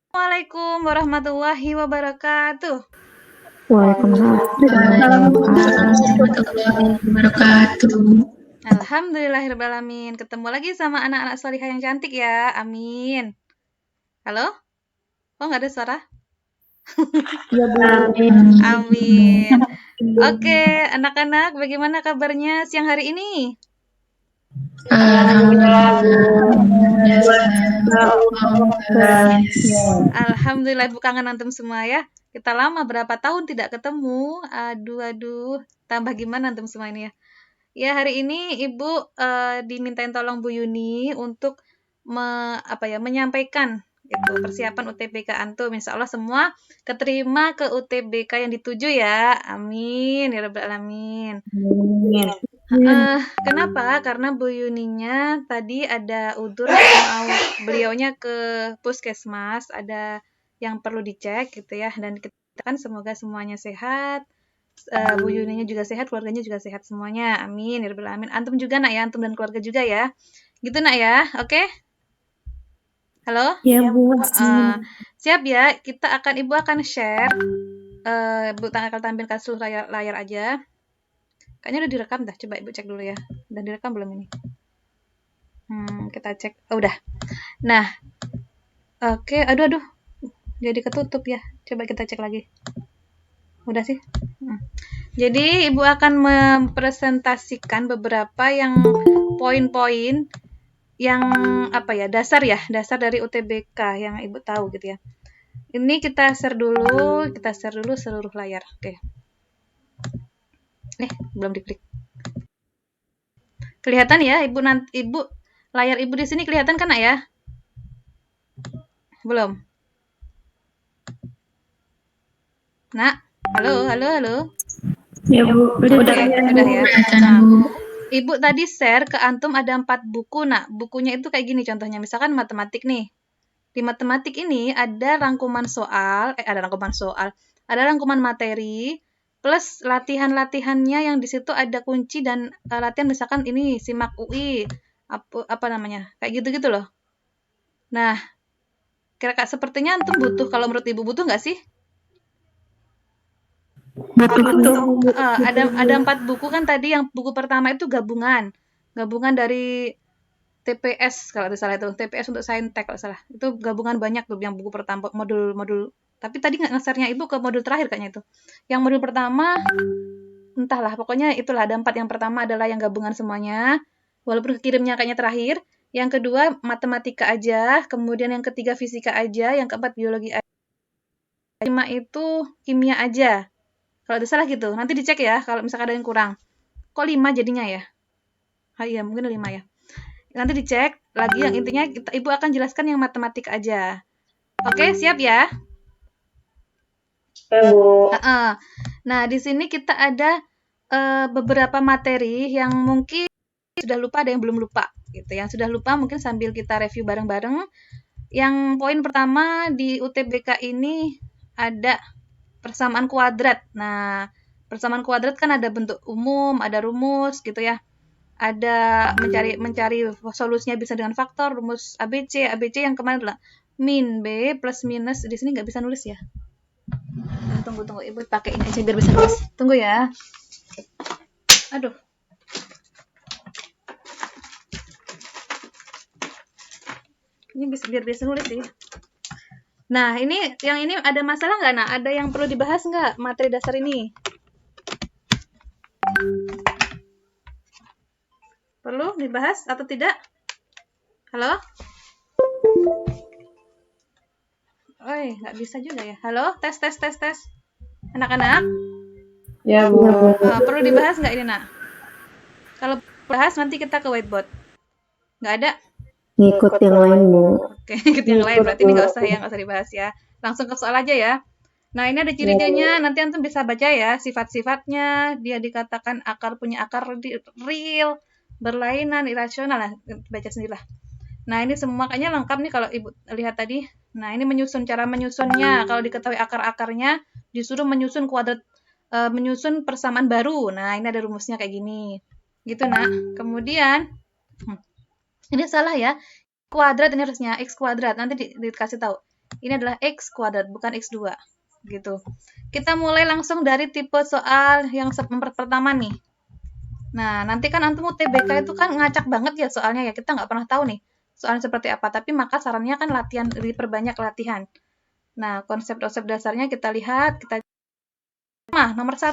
Assalamualaikum warahmatullahi wabarakatuh. Waalaikumsalam warahmatullahi wabarakatuh. Alhamdulillahirrahmanirrahim. Ketemu lagi sama anak-anak solihah yang cantik ya. Amin. Halo? Oh, nggak ada suara? Ya Bu. Amin. Oke, anak-anak, bagaimana kabarnya siang hari ini? Alhamdulillah. Alhamdulillah, Ibu kangen antum semua ya. Kita lama berapa tahun tidak ketemu. Aduh. Tambah gimana antum semua ini ya? Ya, hari ini Ibu dimintain tolong Bu Yuni untuk menyampaikan gitu persiapan UTBK antum. Insya Allah semua keterima ke UTBK yang dituju ya. Amin ya rabbal alamin. Kenapa? Karena Bu Yuninya tadi ada udzur mau beliaunya ke puskesmas, ada yang perlu dicek gitu ya. Dan kita kan semoga semuanya sehat. Bu Yuninya juga sehat, keluarganya juga sehat semuanya. Amin ya rabbal alamin. Antum juga nak ya, antum dan keluarga juga ya. Gitu nak ya. Oke? Halo? Ya Bu. Siap ya. Ibu akan share. Bu akan tampilkan seluruh layar aja. Kayaknya udah direkam dah. Coba Ibu cek dulu ya. Udah direkam belum ini? Kita cek. Oh, udah. Nah, oke. Aduh. Jadi ketutup ya. Coba kita cek lagi. Udah sih. Jadi Ibu akan mempresentasikan beberapa yang poin-poin yang dasar dari UTBK yang Ibu tahu gitu ya. Ini kita share dulu seluruh layar. Oke. Belum diklik. Kelihatan ya, Ibu layar Ibu di sini kelihatan kan ya? Belum. Nak, halo. Ya Bu, udah ya. Kelihatan, Bu. Ibu tadi share ke antum ada 4 buku, nak. Bukunya itu kayak gini contohnya. Misalkan matematik nih. Di matematik ini ada rangkuman soal, ada rangkuman materi, plus latihan-latihannya yang di situ ada kunci dan latihan misalkan ini simak UI, kayak gitu-gitu loh. Nah, kira-kira sepertinya antum butuh, kalau menurut Ibu butuh nggak sih? Betul. Ada 4 buku kan tadi, yang buku pertama itu gabungan dari TPS kalau tidak salah itu, TPS untuk Saintek kalau salah. Itu gabungan banyak tuh yang buku pertama modul. Tapi tadi nggak ngasarnya Ibu ke modul terakhir kayaknya itu. Yang modul pertama entahlah, pokoknya itulah ada 4. Yang pertama adalah yang gabungan semuanya. Walaupun kirimnya kayaknya terakhir. Yang kedua matematika aja, kemudian yang ketiga fisika aja, yang keempat biologi aja. 5 itu kimia aja. Kalau tidak salah gitu. Nanti dicek ya kalau misalkan ada yang kurang. Kok 5 jadinya ya? Iya, mungkin 5 ya. Nanti dicek lagi yang intinya Ibu akan jelaskan yang matematika aja. Oke, siap ya? Ya Bu. Nah, di sini kita ada beberapa materi yang mungkin sudah lupa, ada yang belum lupa gitu. Yang sudah lupa mungkin sambil kita review bareng-bareng. Yang poin pertama di UTBK ini ada persamaan kuadrat. Nah, persamaan kuadrat kan ada bentuk umum, ada rumus gitu ya. Ada mencari solusinya bisa dengan faktor, rumus ABC yang kemarin adalah min B plus minus. Di sini nggak bisa nulis ya. Tunggu, Ibu pakai ini aja biar bisa nulis. Tunggu ya. Aduh. Ini biar bisa nulis sih. Nah, yang ini ada masalah nggak, Nak? Ada yang perlu dibahas nggak materi dasar ini? Perlu dibahas atau tidak? Halo? Nggak bisa juga ya. Halo? Tes. Anak-anak? Ya Bu. Perlu dibahas nggak ini, Nak? Kalau bahas nanti kita ke whiteboard. Nggak ada? Ngikut yang lain Bu. Oke, ikut yang lain. Berarti ini nggak usah dibahas ya. Langsung ke soal aja ya. Nah, ini ada ciri-cirinya. Nanti antum bisa baca ya sifat-sifatnya. Dia dikatakan punya akar real, berlainan, irasional. Nah, baca sendirilah. Nah, ini semua kayaknya lengkap nih kalau Ibu lihat tadi. Nah, ini cara menyusunnya. Kalau diketahui akar-akarnya, disuruh menyusun menyusun persamaan baru. Nah, ini ada rumusnya kayak gini. Gitu, Nak. Kemudian, ini salah ya. Kuadrat ini harusnya x kuadrat. Nanti dikasih tahu. Ini adalah X kuadrat, bukan X2. Gitu. Kita mulai langsung dari tipe soal yang pertama nih. Nah, nanti kan antum UTBK itu kan ngacak banget ya soalnya ya. Kita nggak pernah tahu nih soalnya seperti apa. Tapi maka sarannya kan latihan, diperbanyak latihan. Nah, konsep-konsep dasarnya kita lihat. Nomor 1.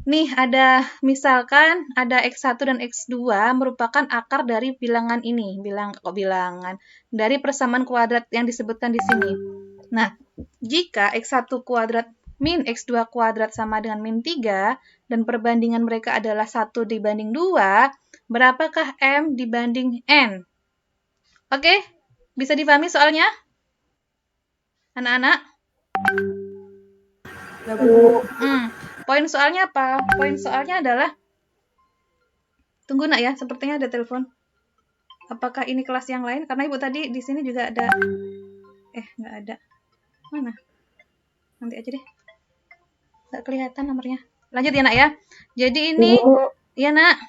Nih ada misalkan ada X1 dan X2 merupakan akar dari bilangan ini. Bilangan. Dari persamaan kuadrat yang disebutkan di sini. Nah, jika X1 kuadrat min X2 kuadrat sama dengan min 3 dan perbandingan mereka adalah 1 dibanding 2, berapakah M dibanding N? Oke, bisa dipahami soalnya? Anak-anak? Poin soalnya apa? Poin soalnya adalah, tunggu nak ya, sepertinya ada telepon. Apakah ini kelas yang lain? Karena ibu tadi di sini juga ada. Nggak ada. Mana? Nanti aja deh. Nggak kelihatan nomornya. Lanjut ya nak ya. Jadi ini, ya nak.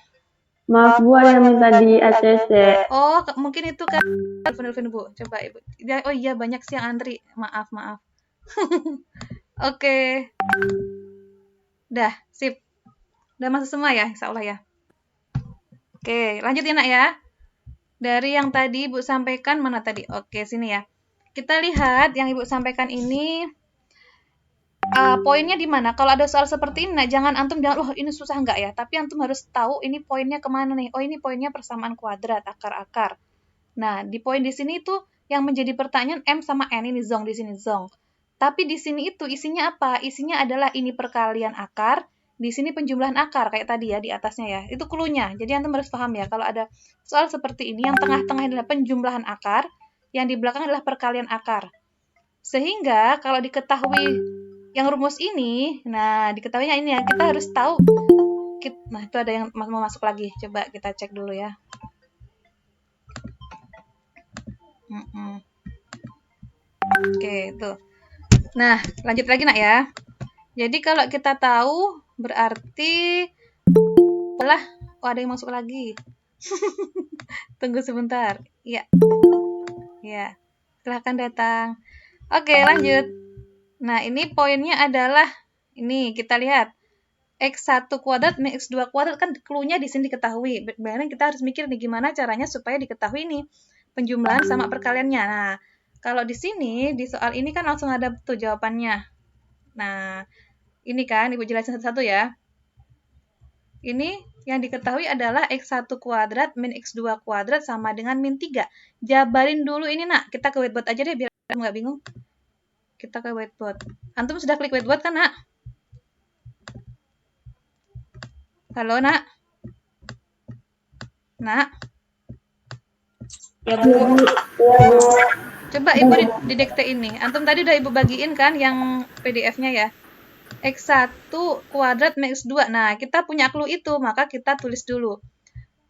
Maaf Bu, yang minta di ACC. Oh, mungkin itu kan telepon Bu. Coba ibu. Oh iya, banyak sih yang antri. Maaf. Oke. Dah, sip. Udah masuk semua ya, insya Allah ya. Oke, lanjut ya nak ya. Dari yang tadi Ibu sampaikan, mana tadi? Oke, sini ya. Kita lihat yang Ibu sampaikan ini, poinnya di mana? Kalau ada soal seperti ini, nah jangan loh ini susah nggak ya? Tapi antum harus tahu ini poinnya kemana nih. Oh, ini poinnya persamaan kuadrat, akar-akar. Nah, di poin di sini itu yang menjadi pertanyaan M sama N, ini zong, di sini zong. Tapi di sini itu isinya apa? Isinya adalah ini perkalian akar, di sini penjumlahan akar, kayak tadi ya, di atasnya ya. Itu cluenya. Jadi antum harus paham ya, kalau ada soal seperti ini, yang tengah-tengah adalah penjumlahan akar, yang di belakang adalah perkalian akar. Sehingga kalau diketahui yang rumus ini, nah diketahuinya ini ya, kita harus tahu. Nah, itu ada yang mau masuk lagi. Coba kita cek dulu ya. Oke, tuh. Nah, lanjut lagi nak ya. Jadi kalau kita tahu berarti ada yang masuk lagi. Tunggu sebentar. Iya. Ya. Silahkan datang. Oke, lanjut. Nah, ini poinnya adalah ini kita lihat. X1 kuadrat min X2 kuadrat kan cluenya di sini diketahui. Berarti kita harus mikir nih gimana caranya supaya diketahui nih penjumlahan sama perkaliannya. Nah, kalau di sini, di soal ini kan langsung ada tuh jawabannya. Nah, ini kan Ibu jelasin satu-satu ya. Ini yang diketahui adalah X1 kuadrat min X2 kuadrat sama dengan min 3. Jabarin dulu ini nak. Kita ke whiteboard aja deh biar nggak bingung. Kita ke whiteboard. Antum sudah klik whiteboard kan nak? Halo nak? Nak? Ya Bu. Coba Ibu didikte ini. Antum tadi udah Ibu bagiin kan yang PDF-nya ya. X1 kuadrat min X2. Nah, kita punya clue itu, maka kita tulis dulu.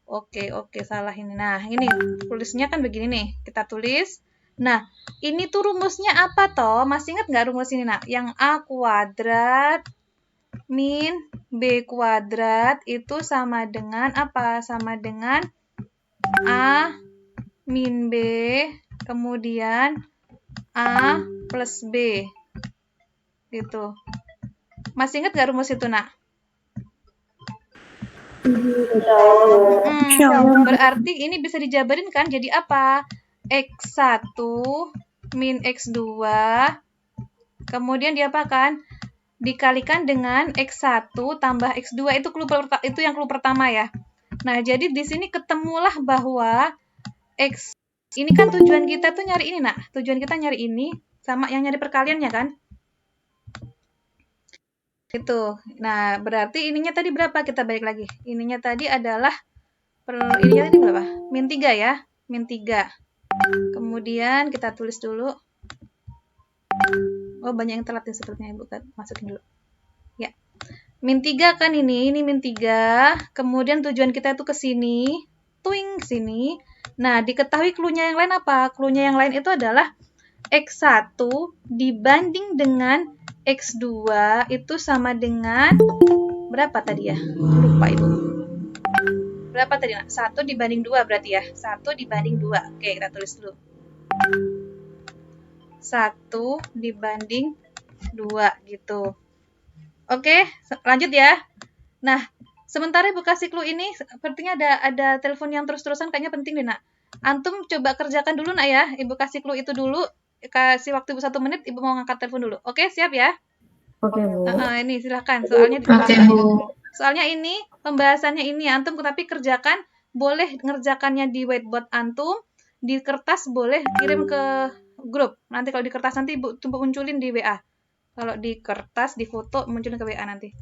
Oke, salah ini. Nah, ini tulisnya kan begini nih. Kita tulis. Nah, ini tuh rumusnya apa toh? Masih ingat nggak rumus ini nak? Yang A kuadrat min B kuadrat itu sama dengan apa? Sama dengan A min B, kemudian A plus B. Gitu. Masih ingat nggak rumus itu, nak? Berarti ini bisa dijabarin kan jadi apa? X1 min X2, kemudian diapakan? Dikalikan dengan X1 tambah X2, itu yang clue pertama ya. Nah, jadi di sini ketemulah bahwa X, ini kan tujuan kita tuh nyari ini, nak. Tujuan kita nyari ini sama yang nyari perkaliannya kan? Itu. Nah, berarti ininya tadi berapa? Kita balik lagi. Ininya tadi adalah ininya tadi berapa? Min 3 ya. Min 3. Kemudian kita tulis dulu. Oh, banyak yang telat ya sepertinya. Ibu masukin dulu. Ya. Min 3 kan ini min 3. Kemudian tujuan kita tuh ke sini. Tuing sini. Nah, diketahui cluenya yang lain apa? Cluenya yang lain itu adalah X1 dibanding dengan X2 itu sama dengan berapa tadi ya? Lupa Ibu. Berapa tadi nak? 1 dibanding 2 berarti ya? 1 dibanding 2. Oke, kita tulis dulu. 1 dibanding 2 gitu. Oke, lanjut ya. Nah, sementara Ibu kasih clue ini, sepertinya ada telepon yang terus-terusan, kayaknya penting deh, Nak. Antum coba kerjakan dulu, Nak, ya. Ibu kasih clue itu dulu, kasih waktu Ibu 1 menit, Ibu mau ngangkat telepon dulu. Oke, siap ya? Oke, Bu. Ini silahkan, Oke, Bu. soalnya ini, pembahasannya ini, Antum tapi kerjakan, boleh ngerjakannya di whiteboard Antum, di kertas boleh kirim ke grup. Nanti kalau di kertas nanti Ibu munculin di WA. Kalau di kertas, di foto, munculin ke WA nanti.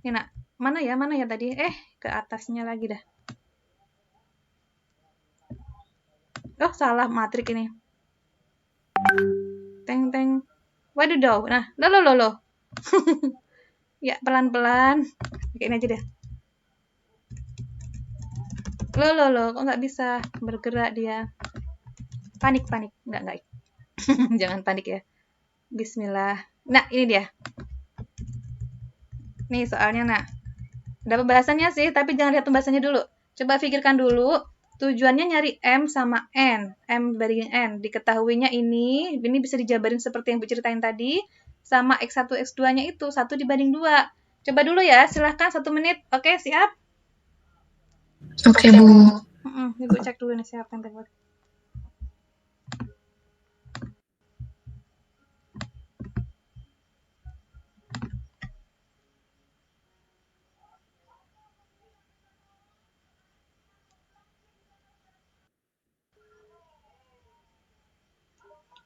Ini, Nak. Mana ya tadi? Ke atasnya lagi dah. Oh, salah matrik ini. Teng, teng. Waduh, nah, loh. Ya, pelan-pelan. Kayak ini aja deh. Loh, kok nggak bisa bergerak dia? Panik. Nggak. Jangan panik ya. Bismillah. Nah, ini dia. Nih soalnya, Nak. Ada pembahasannya sih, tapi jangan lihat pembahasannya dulu. Coba pikirkan dulu, tujuannya nyari M sama N. M banding N. Diketahuinya ini bisa dijabarin seperti yang Bu ceritain tadi, sama X1, X2-nya itu, 1 dibanding 2. Coba dulu ya, silahkan 1 menit. Oke, siap? Oke, Bu. Ibu cek dulu nih, siapa yang telepon.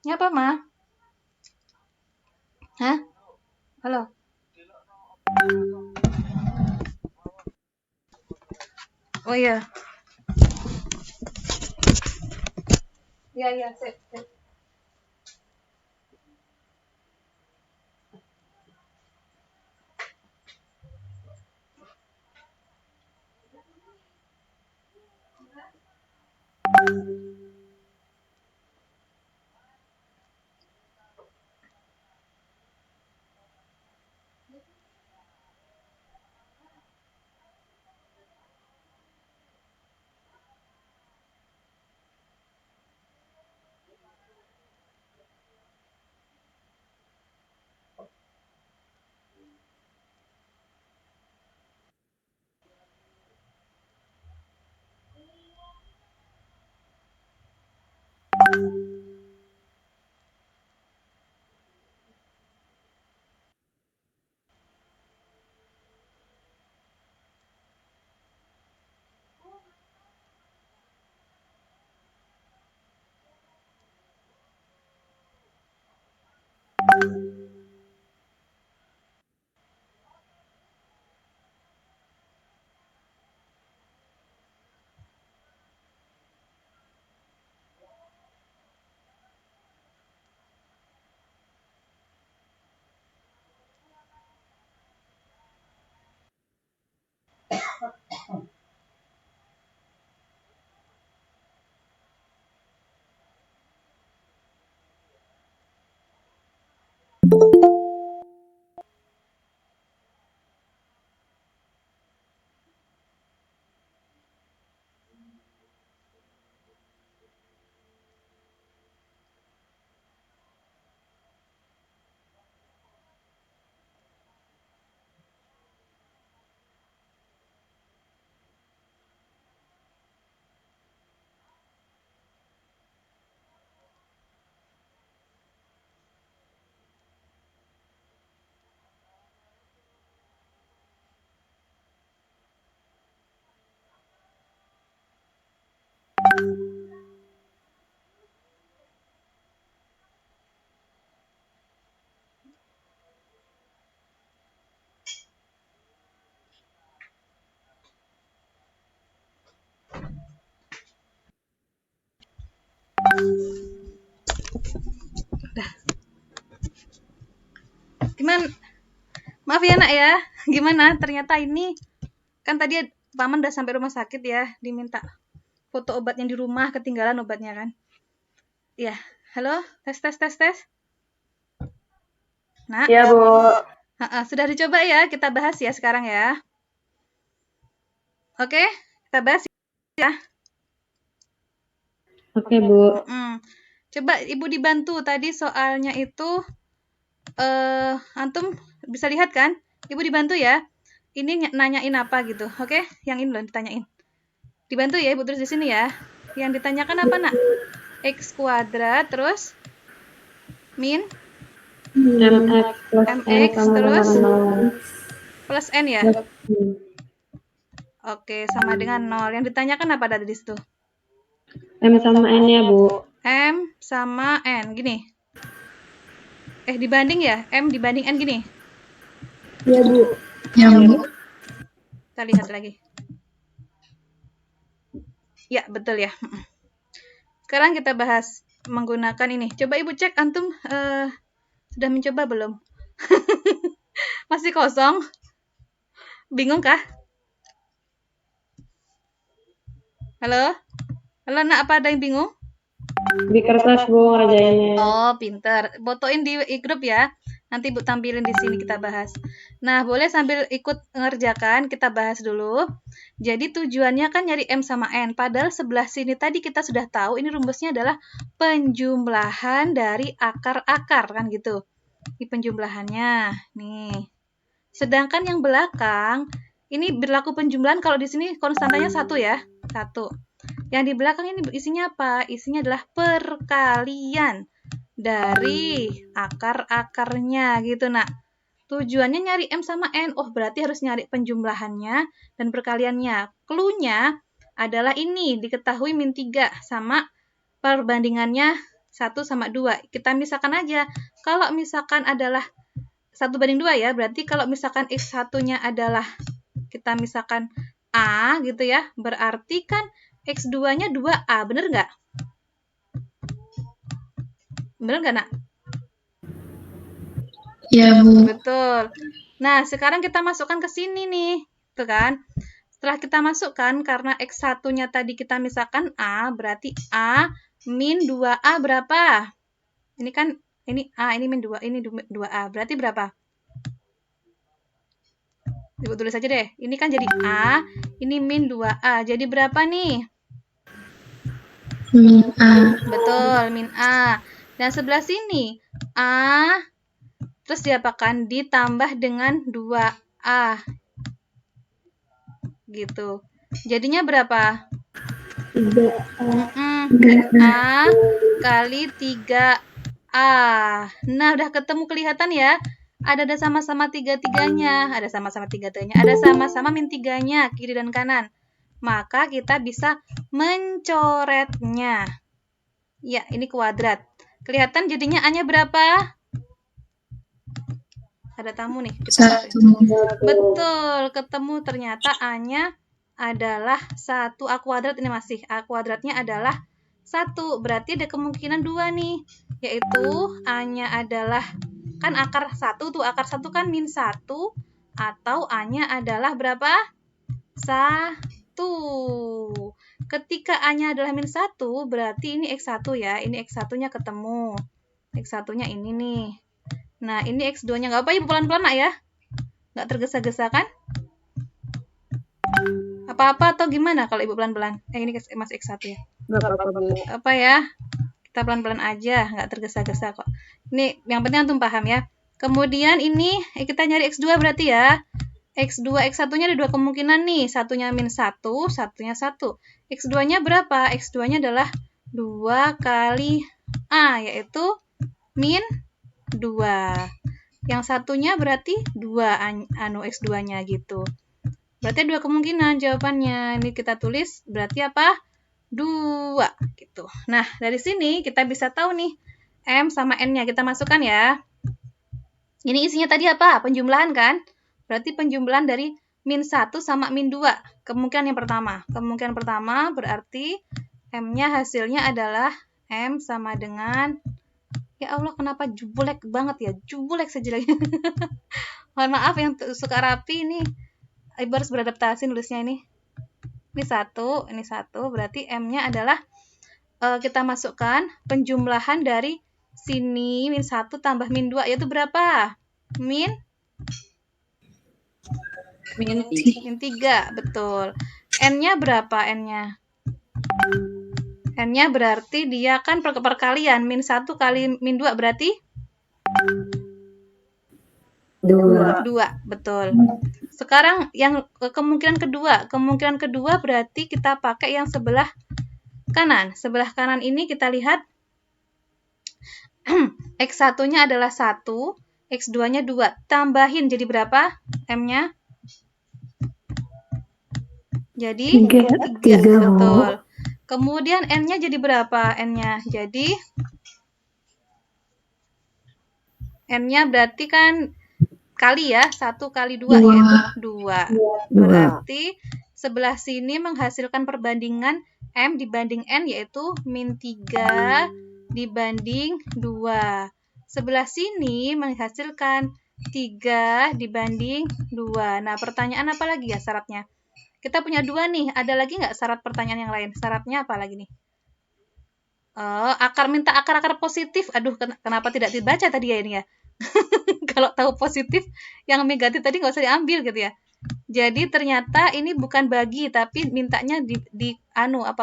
Ini apa, Ma? Hah? Halo? Oh iya. Iya, sip. Gimana? Maaf ya, Nak ya. Gimana? Ternyata ini kan tadi Paman udah sampai rumah sakit ya, diminta foto obatnya di rumah, ketinggalan obatnya kan. Iya. Halo? Tes. Nak? Iya, Bu. Sudah dicoba ya, kita bahas ya sekarang ya. Oke, kita bahas ya. Oke, Bu. Coba Ibu dibantu tadi soalnya itu antum bisa lihat kan? Ibu dibantu ya. Ini nanyain apa gitu. Oke? Yang ini loh ditanyain. Dibantu ya Ibu tulis di sini ya. Yang ditanyakan apa, Nak? X kuadrat terus min MX plus N MX sama terus dengan 0. plus N ya? Plus N. Oke, sama dengan 0. Yang ditanyakan apa tadi di situ? M sama N ya, Bu. M sama N. Gini. Dibanding ya? M dibanding N gini. Iya, Bu. Ya, Bu. Kita lihat lagi. Ya, betul ya. Sekarang kita bahas menggunakan ini. Coba Ibu cek antum sudah mencoba belum? Masih kosong? Bingung kah? Halo? Halo, Nak, apa ada yang bingung? Di kertas, Bu, ngerjainnya. Oh, pinter. Fotoin di grup ya. Nanti Bu tampilin di sini kita bahas. Nah, boleh sambil ikut ngerjakan, kita bahas dulu. Jadi tujuannya kan nyari M sama N. Padahal sebelah sini tadi kita sudah tahu ini rumusnya adalah penjumlahan dari akar-akar kan gitu. Ini penjumlahannya. Nih. Sedangkan yang belakang ini berlaku penjumlahan kalau di sini konstantanya 1 ya. 1. Yang di belakang ini isinya apa? Isinya adalah perkalian dari akar-akarnya gitu, Nak. Tujuannya nyari M sama N. Oh, berarti harus nyari penjumlahannya dan perkaliannya. Cluenya adalah ini, diketahui min 3 sama perbandingannya 1 sama 2. Kita misalkan aja. Kalau misalkan adalah 1:2 ya, berarti kalau misalkan X1-nya adalah kita misalkan A gitu ya, berarti kan X2-nya 2A, bener nggak? Bener nggak, Nak? Ya, Bu. Betul. Nah, sekarang kita masukkan ke sini nih. Tuh kan? Setelah kita masukkan, karena X1-nya tadi kita misalkan A, berarti A min 2A berapa? Ini kan, ini A, ini min 2, ini 2A. Berarti berapa? Ibu tulis aja deh. Ini kan jadi A, ini min 2A. Jadi berapa nih? Min A. Betul, min A. Dan sebelah sini, A, terus diapakan? Ditambah dengan 2A. Gitu. Jadinya berapa? 3A. Min A kali 3A. Nah, udah ketemu kelihatan ya? Ada sama-sama tiga-tiganya. Ada sama-sama tiga-tiganya. Ada sama-sama min 3-nya, kiri dan kanan. Maka kita bisa mencoretnya. Ya, ini kuadrat. Kelihatan jadinya A-nya berapa? Ada tamu nih. Kita 1. Betul, ketemu ternyata A-nya adalah 1. A kuadrat ini masih. A kuadratnya adalah 1. Berarti ada kemungkinan 2 nih. Yaitu A-nya adalah, kan akar 1 tuh. Akar 1 kan min 1. Atau A-nya adalah berapa? 1. Ketika A-nya adalah min 1, berarti ini X1 ya. Ini X1-nya ketemu. X1-nya ini nih. Nah, ini X2-nya. Nggak apa-apa, Ibu pelan-pelan, Nak, ya. Nggak tergesa-gesa kan? Apa-apa atau gimana kalau Ibu pelan-pelan? Ini masih X1 ya. Nggak apa-apa, Bu. Apa ya? Kita pelan-pelan aja, nggak tergesa-gesa kok. Ini yang penting antum paham ya. Kemudian ini kita nyari X2 berarti ya. X2, X1-nya ada 2 kemungkinan nih. Satunya min 1, satunya 1. X2-nya berapa? X2-nya adalah 2 kali A, yaitu min 2. Yang satunya berarti 2 X2-nya gitu. Berarti 2 kemungkinan jawabannya. Ini kita tulis berarti apa? 2 gitu. Nah, dari sini kita bisa tahu nih M sama N-nya kita masukkan ya. Ini isinya tadi apa? Penjumlahan kan? Berarti penjumlahan dari min 1 sama min 2. Kemungkinan yang pertama. Kemungkinan pertama berarti M-nya hasilnya adalah M sama dengan, ya Allah, kenapa jublek banget ya? Jublek saja lagi. Mohon maaf yang suka rapi ini. Ibu harus beradaptasi nulisnya ini. Ini 1, berarti M-nya adalah kita masukkan penjumlahan dari sini min 1 tambah min 2, yaitu berapa? Min 3, betul. N-nya berapa N-nya? N-nya berarti dia kan perkalian. Min 1 kali min 2 berarti? 2. 2, betul. Sekarang yang kemungkinan kedua. Kemungkinan kedua berarti kita pakai yang sebelah kanan. Sebelah kanan ini kita lihat X1-nya adalah 1, X2-nya 2. Tambahin jadi berapa M-nya? Jadi 3, betul. Kemudian N-nya jadi berapa? N-nya jadi N-nya berarti kan kali ya, 1 kali 2 yaitu 2. Berarti sebelah sini menghasilkan perbandingan M dibanding N yaitu min 3 dibanding 2. Sebelah sini menghasilkan 3 dibanding 2. Nah, pertanyaan apa lagi ya syaratnya? Kita punya 2 nih, ada lagi nggak syarat pertanyaan yang lain? Syaratnya apa lagi nih? Minta akar-akar positif. Aduh, kenapa tidak dibaca tadi ya ini ya? Kalau tahu positif, yang negatif tadi nggak usah diambil gitu ya. Jadi ternyata ini bukan bagi, tapi mintanya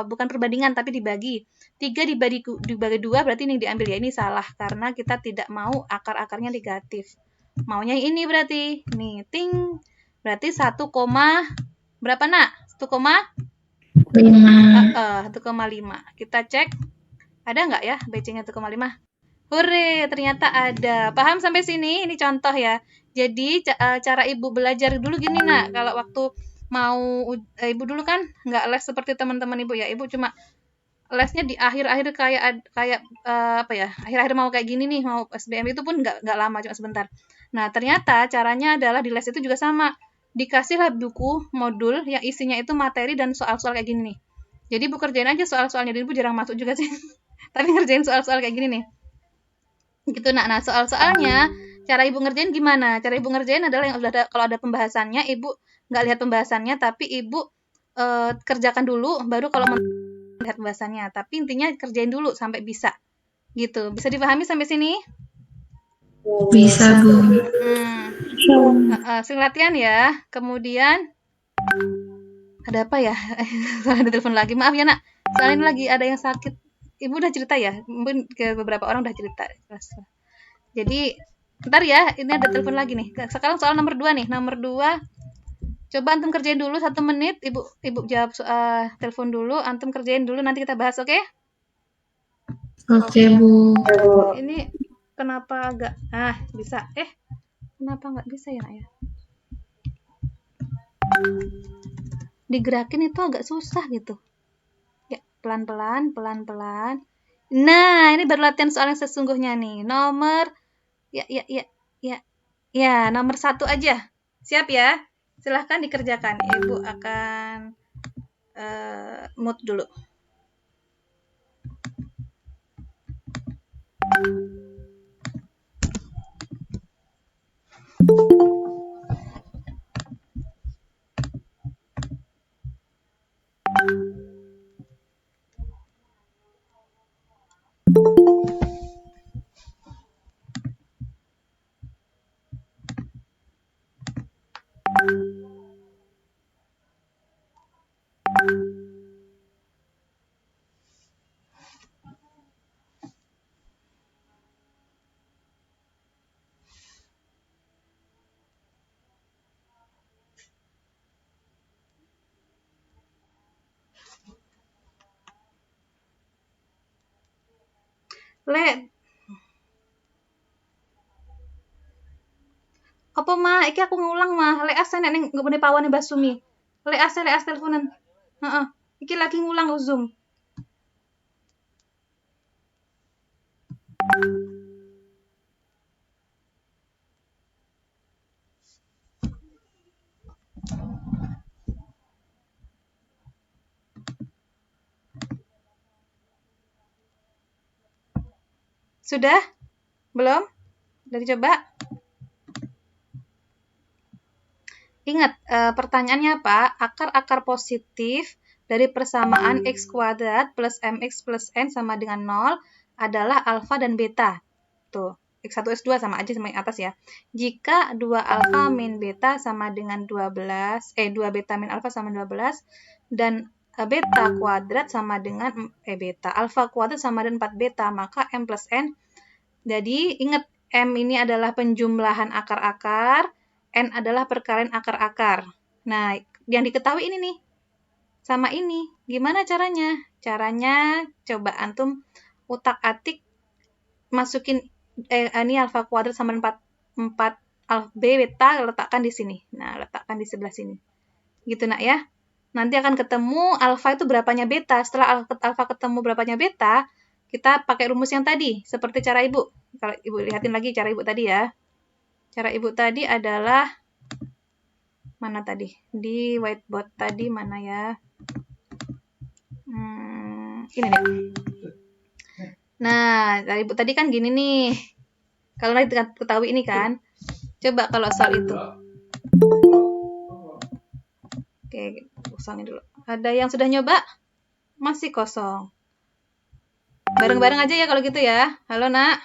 bukan perbandingan, tapi dibagi. 3 dibagi 2 berarti ini diambil ya. Ini salah, karena kita tidak mau akar-akarnya negatif. Maunya ini berarti. Nih, ting. Berarti 1, berapa nak? 1,5. Kita cek. Ada nggak ya BC-nya 1,5? Hore, ternyata ada. Paham sampai sini? Ini contoh ya. Jadi cara ibu belajar dulu gini nak. Kalau waktu mau ibu dulu kan nggak les seperti teman-teman ibu ya. Ibu cuma lesnya di akhir-akhir kayak apa ya? Akhir-akhir mau kayak gini nih, mau SBM itu pun nggak lama, cuma sebentar. Nah ternyata caranya adalah di les itu juga sama. Dikasihlah buku modul yang isinya itu materi dan soal-soal kayak gini nih. Jadi ibu kerjain aja soal-soalnya. Ibu jarang masuk juga sih. Tapi ngerjain soal-soal kayak gini nih. Gitu nah soal-soalnya cara ibu ngerjain gimana? Cara ibu ngerjain adalah yang udah kalau ada pembahasannya ibu nggak lihat pembahasannya tapi ibu kerjakan dulu baru kalau melihat pembahasannya. Tapi intinya kerjain dulu sampai bisa. Gitu. Bisa dipahami sampai sini? Bisa, Bu. Sering latihan ya. Kemudian ada apa ya? Ada telepon lagi. Maaf ya nak. Soalnya lagi ada yang sakit. Ibu udah cerita ya? Mungkin ke beberapa orang udah cerita. Jadi, bentar ya, ini ada telepon lagi nih. Sekarang soal nomor 2 nih. Nomor 2, coba antum kerjain dulu 1 menit. Ibu jawab telepon dulu, antum kerjain dulu, nanti kita bahas, oke? Oke, Bu. Ini kenapa agak, bisa. Kenapa nggak bisa ya, nak ya? Digerakin itu agak susah gitu. Ya, pelan-pelan, pelan-pelan. Nah, ini baru latihan soal yang sesungguhnya nih. Nomor, ya, nomor 1 aja. Siap ya? Silahkan dikerjakan. Ibu akan mute dulu. Apa mah? Iki aku ngulang mah. Leas nek ning nggone pawane Mbak Sumi. Leas teleponan. Heeh. Iki lagi ngulang Zoom. Sudah? Belum? Udah dicoba? Ingat, pertanyaannya apa? Akar-akar positif dari persamaan x kuadrat plus mx plus n sama dengan 0 adalah alfa dan beta. Tuh, x1, x2 sama aja sama yang atas ya. Jika 2 alfa min beta sama dengan 12, 2 beta min alfa sama 12, dan beta kuadrat sama dengan alfa kuadrat sama dengan 4 beta, maka M plus N. Jadi ingat, M ini adalah penjumlahan akar-akar, N adalah perkalian akar-akar. Nah, yang diketahui ini nih, sama ini. Gimana caranya? Caranya coba antum utak-atik, masukin ini alfa kuadrat sama 4 beta, letakkan di sini. Nah, letakkan di sebelah sini. Gitu nak ya. Nanti akan ketemu alfa itu berapanya beta. Setelah alfa ketemu berapanya beta, kita pakai rumus yang tadi. Seperti cara ibu. Kalau ibu lihatin lagi cara ibu tadi ya. Cara ibu tadi adalah, mana tadi? Di whiteboard tadi mana ya? Ini nih. Nah, dari ibu tadi kan gini nih. Kalau nanti ketahui ini kan. Coba kalau soal itu. Oke, kosongin dulu. Ada yang sudah nyoba? Masih kosong. Bareng-bareng aja ya kalau gitu ya. Halo, Nak.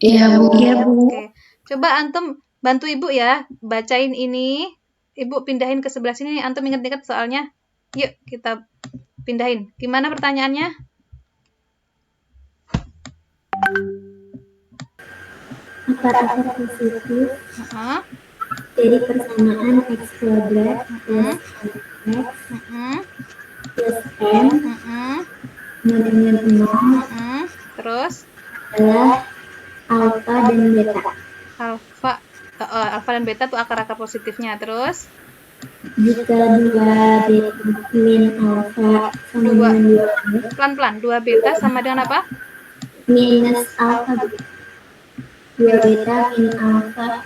Iya, Bu. Iya, Bu. Oke. Coba antum bantu ibu ya. Bacain ini. Ibu pindahin ke sebelah sini. Antum ingat-ingat soalnya. Yuk, kita pindahin. Gimana pertanyaannya? Akar-akar positif Heeh. dari persamaan X kuadrat plus X plus M sama dengan 0 Terus adalah alfa dan beta. alfa dan beta tuh akar-akar positifnya. Terus Jika 2 beta min alfa sama dengan 2 pelan-pelan. 2 beta sama dengan apa? minus alfa. 2 beta min alfa.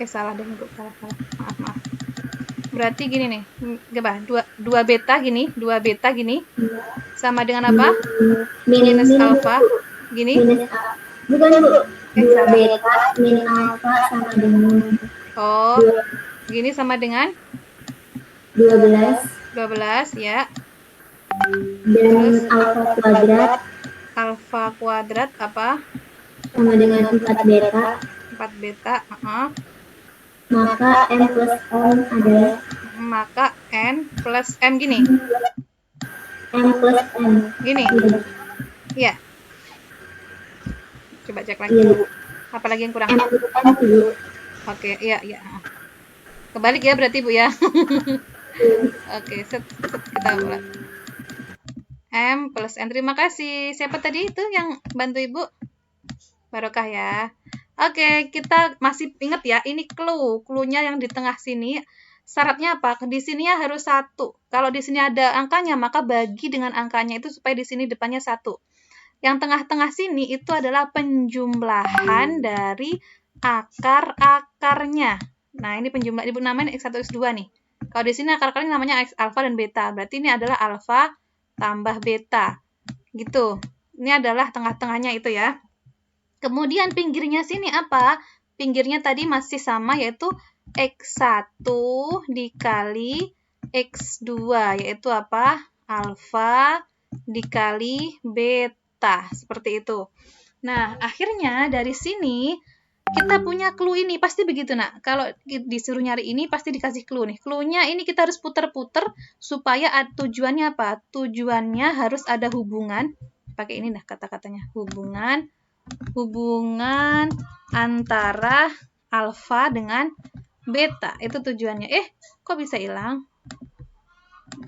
Salah deh, Bu. Salah. Maaf. Berarti gini nih. Coba 2 beta gini, 2 beta gini. Sama dengan apa? Minus alfa. Gini. Minus alfa. Bukan, Bu. 2 beta min alfa sama dengan gini sama dengan 12 ya. dan Alfa kuadrat apa? sama dengan 4 beta. 4 beta. Maka M plus M adalah Maka N plus M gini. M plus M. Gini. Iya. Coba cek lagi. Iya. Apalagi yang kurang? M plus M dulu. Oke, iya. Kebalik ya berarti, Bu ya. Oke, kita mulai. M plus N. Terima kasih. Siapa tadi itu yang bantu Ibu? Barokah ya. Oke, kita masih ingat ya, ini clue-nya yang di tengah sini. Syaratnya apa? Di sini ya harus 1. Kalau di sini ada angkanya, maka bagi dengan angkanya itu supaya di sini depannya 1. Yang tengah-tengah sini itu adalah penjumlahan dari akar-akarnya. Nah, ini penjumlah, Ibu namain X1, X2 nih. Kalau di sini akar-akarnya namanya X alfa dan beta. Berarti ini adalah alfa tambah beta. Gitu. Ini adalah tengah-tengahnya itu ya. Kemudian pinggirnya sini apa? Pinggirnya tadi masih sama, yaitu X1 dikali X2, yaitu apa? Alfa dikali beta. Seperti itu. Nah, akhirnya dari sini kita punya clue ini. Pasti begitu, Nak. Kalau disuruh nyari ini, pasti dikasih clue nih. Clue-nya ini kita harus puter-puter supaya tujuannya apa? Tujuannya harus ada hubungan. Pakai ini dah kata-katanya. Hubungan antara alfa dengan beta. Itu tujuannya. Kok bisa hilang?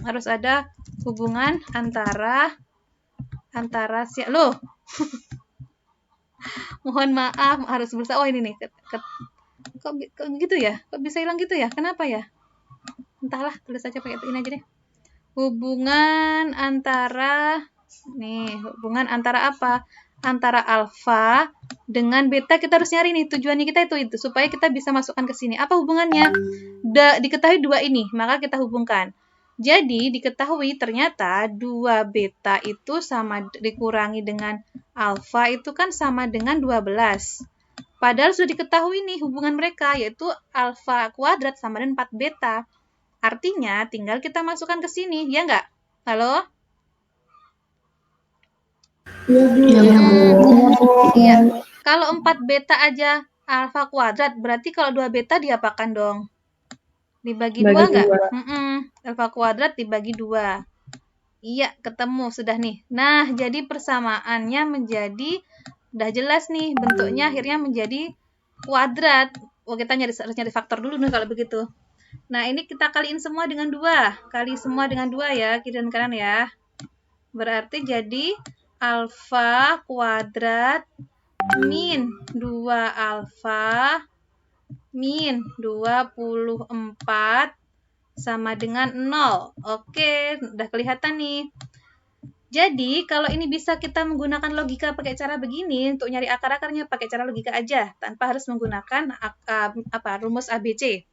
Harus ada hubungan antara loh. Mohon maaf, harus berusaha. Oh, ini nih. Kok gitu ya? Kok bisa hilang gitu ya? Kenapa ya? Entahlah, tulis aja pakai ini aja deh. Hubungan antara apa? Antara alfa dengan beta. Kita harus nyari nih, tujuannya kita itu supaya kita bisa masukkan ke sini. Apa hubungannya? Diketahui 2 ini, maka kita hubungkan. Jadi diketahui ternyata 2 beta itu sama dikurangi dengan alfa itu kan sama dengan 12. Padahal sudah diketahui nih hubungan mereka, yaitu alfa kuadrat sama dengan 4 beta. Artinya tinggal kita masukkan ke sini, ya nggak? Halo? Iya. Kalau 4 beta aja alfa kuadrat, berarti kalau 2 beta diapakan dong? Dibagi 2 nggak? Alfa kuadrat dibagi 2. Iya, ketemu sudah nih. Nah, jadi persamaannya menjadi, udah jelas nih, bentuknya akhirnya menjadi kuadrat. Oh, kita harus nyari faktor dulu nih kalau begitu. Nah, ini kita kaliin semua dengan 2. Kali semua dengan 2 ya, kiri dan kanan ya. Berarti jadi alfa kuadrat min 2 alfa min 24 sama dengan 0. Oke, udah kelihatan nih. Jadi, kalau ini bisa kita menggunakan logika pakai cara begini, untuk nyari akar-akarnya pakai cara logika aja, tanpa harus menggunakan rumus ABC.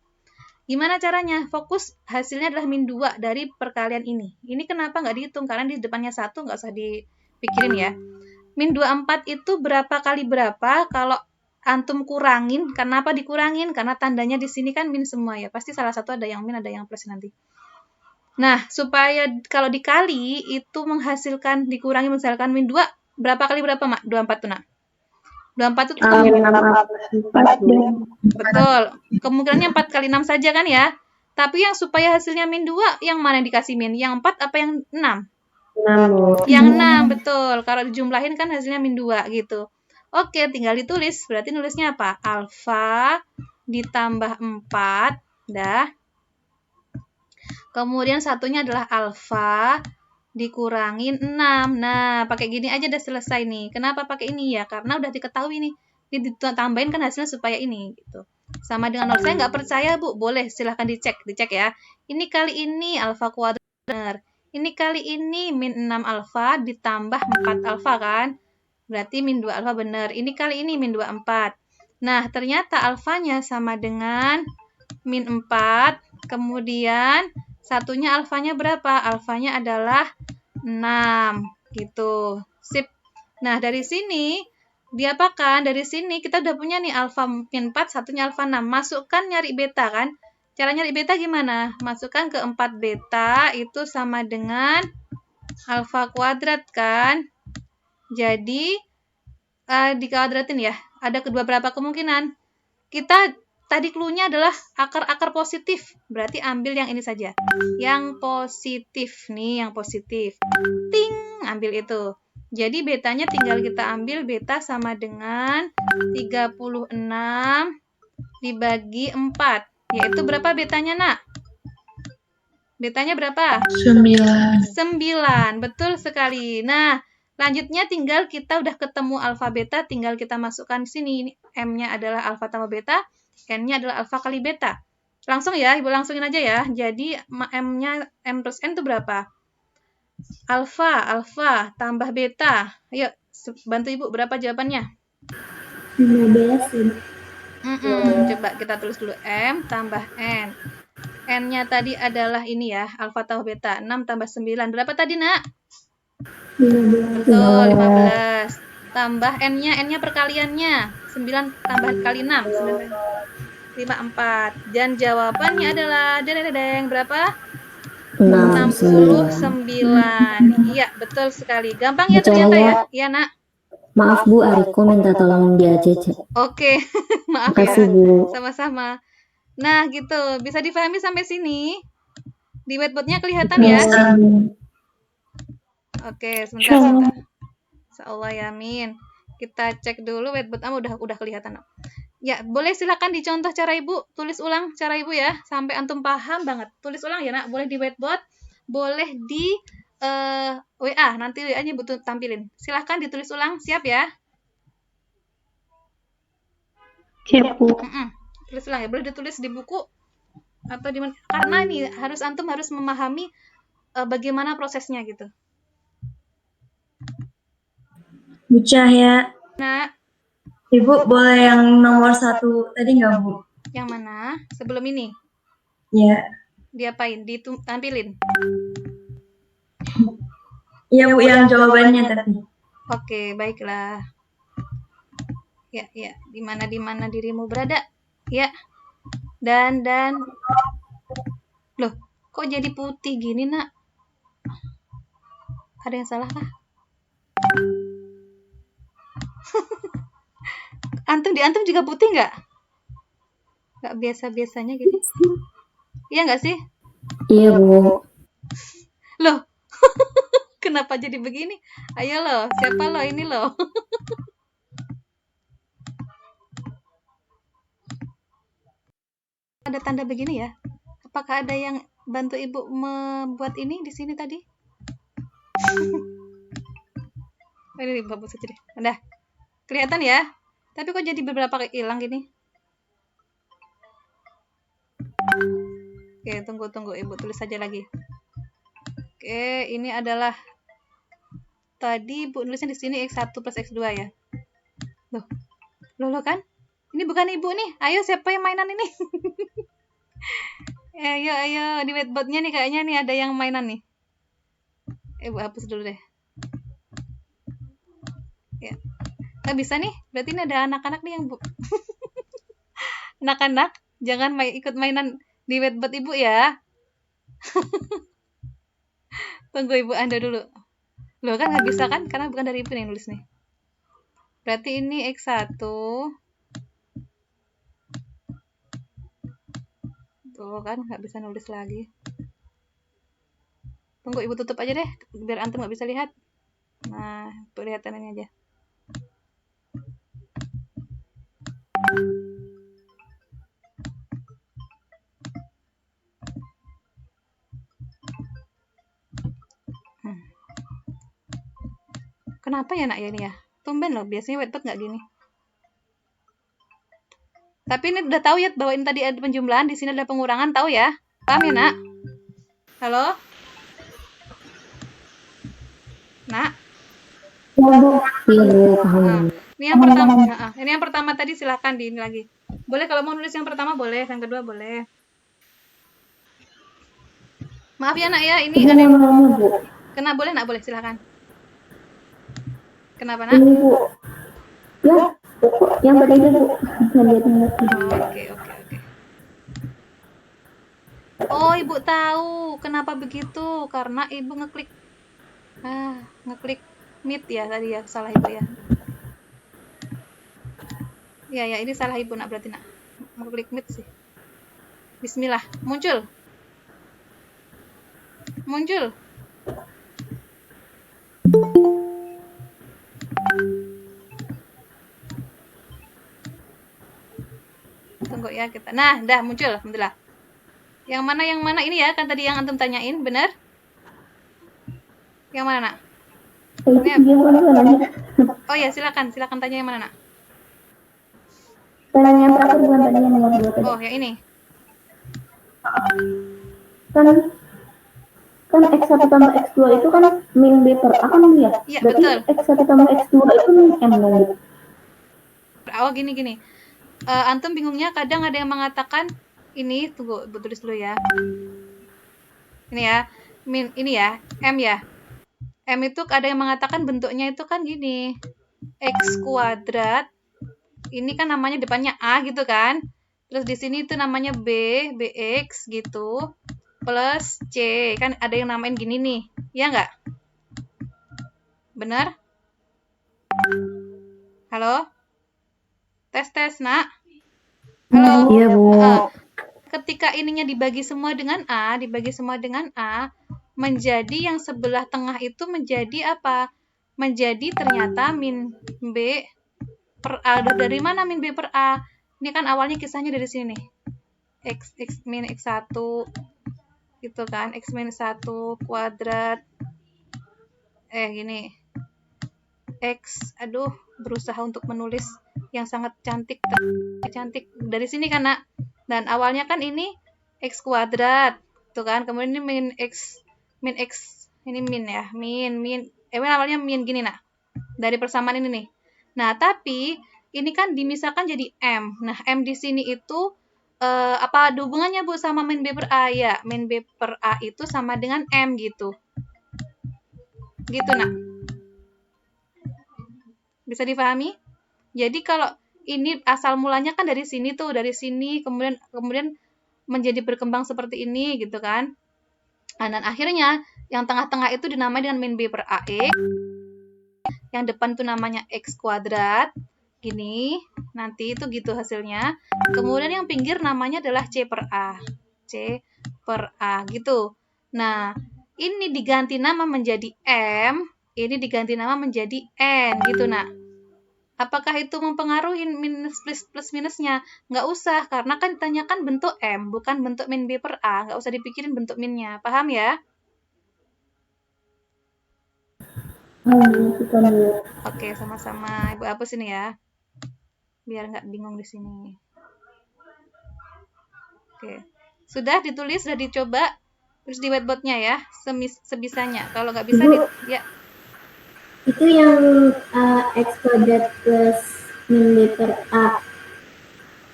Gimana caranya? Fokus hasilnya adalah min 2 dari perkalian ini. Ini kenapa nggak dihitung? Karena di depannya 1 nggak usah dipikirin ya. Min 24 itu berapa kali berapa? Kalau antum kurangin, kenapa dikurangin? Karena tandanya di sini kan min semua ya. Pasti salah satu ada yang min, ada yang plus nanti. Nah, supaya kalau dikali itu menghasilkan, dikurangi misalkan min 2, berapa kali berapa, Mak? 24 tuh, Nak? 24 itu betul. Kemungkinannya 4 kali 6 saja kan ya? Tapi yang supaya hasilnya min 2, yang mana yang dikasih min? Yang 4 apa yang 6? 6. Yang 6, betul. Kalau dijumlahin kan hasilnya min 2 gitu. Oke, tinggal ditulis. Berarti nulisnya apa? Alfa ditambah 4, dah. Kemudian satunya adalah alfa dikurangin 6. Nah, pakai gini aja udah selesai nih. Kenapa pakai ini ya? Karena udah diketahui nih. Ditambahin kan hasilnya supaya ini gitu. Sama dengan 0. Saya nggak percaya, Bu. Boleh, silahkan dicek ya. Ini kali ini alfa kuadrat benar. Ini kali ini min 6 alfa ditambah 4 alfa kan? Berarti min 2 alfa benar. Ini kali ini min 2 4. Nah, ternyata alfanya sama dengan min 4. Kemudian satunya alfanya berapa? Alfanya adalah 6 gitu. Sip. Nah, dari sini diapakan? Dari sini kita udah punya nih alfa min 4, satunya alfa 6. Masukkan nyari beta kan? Cara nyari beta gimana? Masukkan ke 4 beta itu sama dengan alfa kuadrat kan? Jadi dikuadratin ya. Ada kedua berapa kemungkinan? Kita tadi clue-nya adalah akar-akar positif. Berarti ambil yang ini saja. Yang positif nih, yang positif. Ting, ambil itu. Jadi betanya tinggal kita ambil, beta sama dengan 36 dibagi 4. Yaitu berapa betanya, Nak? Betanya berapa? 9. Betul sekali. Nah, lanjutnya tinggal kita udah ketemu alfa beta, tinggal kita masukkan sini. Ini M-nya adalah alfa tambah beta, N-nya adalah alfa kali beta. Langsung ya, Ibu langsungin aja ya. Jadi M-nya, M plus N itu berapa? Alfa tambah beta. Ayo, bantu Ibu, berapa jawabannya? 15. Coba kita tulis dulu M tambah N. N-nya tadi adalah ini ya, alfa tambah beta. 6 tambah 9. Berapa tadi, Nak? 15. Betul, 15. Tambah N-nya perkaliannya. 9 tambah kali 6. 54. Dan jawabannya adalah, berapa? 69. Iya, betul sekali. Gampang ya ternyata ya? Iya, Nak. Maaf Bu, Ariko minta tolong dia aja. Oke, maaf Makasih, ya. Bu. Sama-sama. Nah, gitu. Bisa difahami sampai sini? Di whiteboard-nya kelihatan ya? Oke, sebentar. Insyaallah ya, amin. Kita cek dulu whiteboard udah kelihatan. Ya, boleh silakan dicontoh cara Ibu, tulis ulang cara Ibu ya, sampai antum paham banget. Tulis ulang ya, Nak. Boleh di whiteboard, boleh di WA, nanti WA-nya Ibu tampilin. Silahkan ditulis ulang, siap ya? Siap, Bu. Tulis ulang ya, boleh ditulis di buku atau di mana? Karena ini antum harus memahami bagaimana prosesnya gitu. Bu Cahya. Nah, Ibu boleh yang nomor 1 tadi nggak, Bu? Yang mana? Sebelum ini? Ya. Diapain? Ditampilin? Iya, Bu, yang jawabannya tadi. Oke, baiklah. Ya. Di mana dirimu berada? Ya. Dan. Loh, kok jadi putih gini, Nak? Ada yang salah kah? Antum juga putih nggak? Nggak biasa-biasanya gitu. Iya nggak sih? Iya, Bu. Loh, kenapa jadi begini? Ayo loh, siapa loh ini loh? Ada tanda begini ya? Apakah ada yang bantu Ibu membuat ini di sini tadi? Oh, ini Ibu hapus aja deh. Udah. Kelihatan ya? Tapi kok jadi beberapa hilang gini? Oke, tunggu. Ibu tulis saja lagi. Oke, ini adalah tadi Ibu nulisnya di sini X1 plus X2 ya. Loh kan? Ini bukan Ibu nih. Ayo siapa yang mainan ini? Ayo di whiteboardnya nih kayaknya nih ada yang mainan nih. Ibu hapus dulu deh. Ya. Nggak bisa nih. Berarti ini ada anak-anak nih yang anak-anak jangan ikut mainan di whiteboard Ibu ya. Tunggu Ibu Anda dulu. Loh kan nggak bisa kan? Karena bukan dari Ibu nih yang nulis nih. Berarti ini X1. Tuh kan nggak bisa nulis lagi. Tunggu Ibu tutup aja deh. Biar antum nggak bisa lihat. Nah, kelihatan ini aja. Kenapa ya nak ya ini ya? Tumben loh, biasanya whiteboard nggak gini. Tapi ini udah tahu ya bahwa ini tadi ada penjumlahan, di sini ada pengurangan, tahu ya? Paham ya nak? Halo? Nak? Iya, Bu. Iya, Bu. Paham. Ini yang pertama tadi silahkan di ini lagi. Boleh kalau mau nulis yang pertama boleh, yang kedua boleh. Maaf ya nak ya, ini Ini ada yang namanya, Bu. kena boleh nak boleh silahkan. Kenapa nak? Ini, Bu. Ya, yang tadi aja, Bu. Lihat. Oke. Oh, Ibu tahu kenapa begitu? Karena Ibu ngeklik meet ya tadi ya, salah Ibu ya. Ya, ini salah Ibu nak berarti nak. Ngeklik meet sih. Bismillah, muncul. Tunggu ya kita. Nah, dah muncul, alhamdulillah. Yang mana ini ya kan tadi yang antum tanyain, benar? Yang mana nak? Oh ya, silakan tanya yang mana nak? Tanya yang terakhir bukan tadi yang nomor 2 tadi. Oh, yang ini. Kan X1 tambah X2 itu kan min B per A kan ya? Iya, berarti betul. X1 tambah X2 itu min M dong. Oh, gini. Antum bingungnya kadang ada yang mengatakan ini, tunggu, tulis dulu ya. Ini ya, ini ya, M ya. M itu ada yang mengatakan bentuknya itu kan gini. X kuadrat. Ini kan namanya depannya A gitu kan. Terus di sini itu namanya BX gitu. Plus C. Kan ada yang namain gini nih. Iya nggak? Benar? Halo? Tes, nak. Halo? Iya, Bu. Ketika ininya dibagi semua dengan A, menjadi yang sebelah tengah itu menjadi apa? Menjadi ternyata min B per A. Dari mana min B per A? Ini kan awalnya kisahnya dari sini nih. X min X1 gitu kan. X min 1 kuadrat. Gini. X, berusaha untuk menulis yang sangat cantik dari sini kan nak. Dan awalnya kan ini X kuadrat tuh kan, kemudian ini min X ini min ya, awalnya min gini nak, dari persamaan ini nih. Nah tapi ini kan dimisahkan jadi M. Nah M di sini itu apa ada hubungannya Bu sama min B per A? Ya, min B per A itu sama dengan M gitu nak. Bisa dipahami? Jadi kalau ini asal mulanya kan dari sini kemudian menjadi berkembang seperti ini gitu kan. Dan akhirnya yang tengah-tengah itu dinamai dengan min B per AX. Yang depan tuh namanya X kuadrat. Gini, nanti itu gitu hasilnya. Kemudian yang pinggir namanya adalah C per A. C per A gitu. Nah, ini diganti nama menjadi M, ini diganti nama menjadi N gitu, nak. Apakah itu mempengaruhi minus plus minusnya? Nggak usah, karena kan ditanyakan bentuk M, bukan bentuk min B per A. Nggak usah dipikirin bentuk minnya. Paham ya? Oke, sama-sama. Ibu hapus ini ya. Biar nggak bingung di sini. Oke. Sudah ditulis, sudah dicoba. Terus di whiteboard-nya ya, sebisanya. Kalau nggak bisa, ya. Itu yang X kuadrat plus min B per A.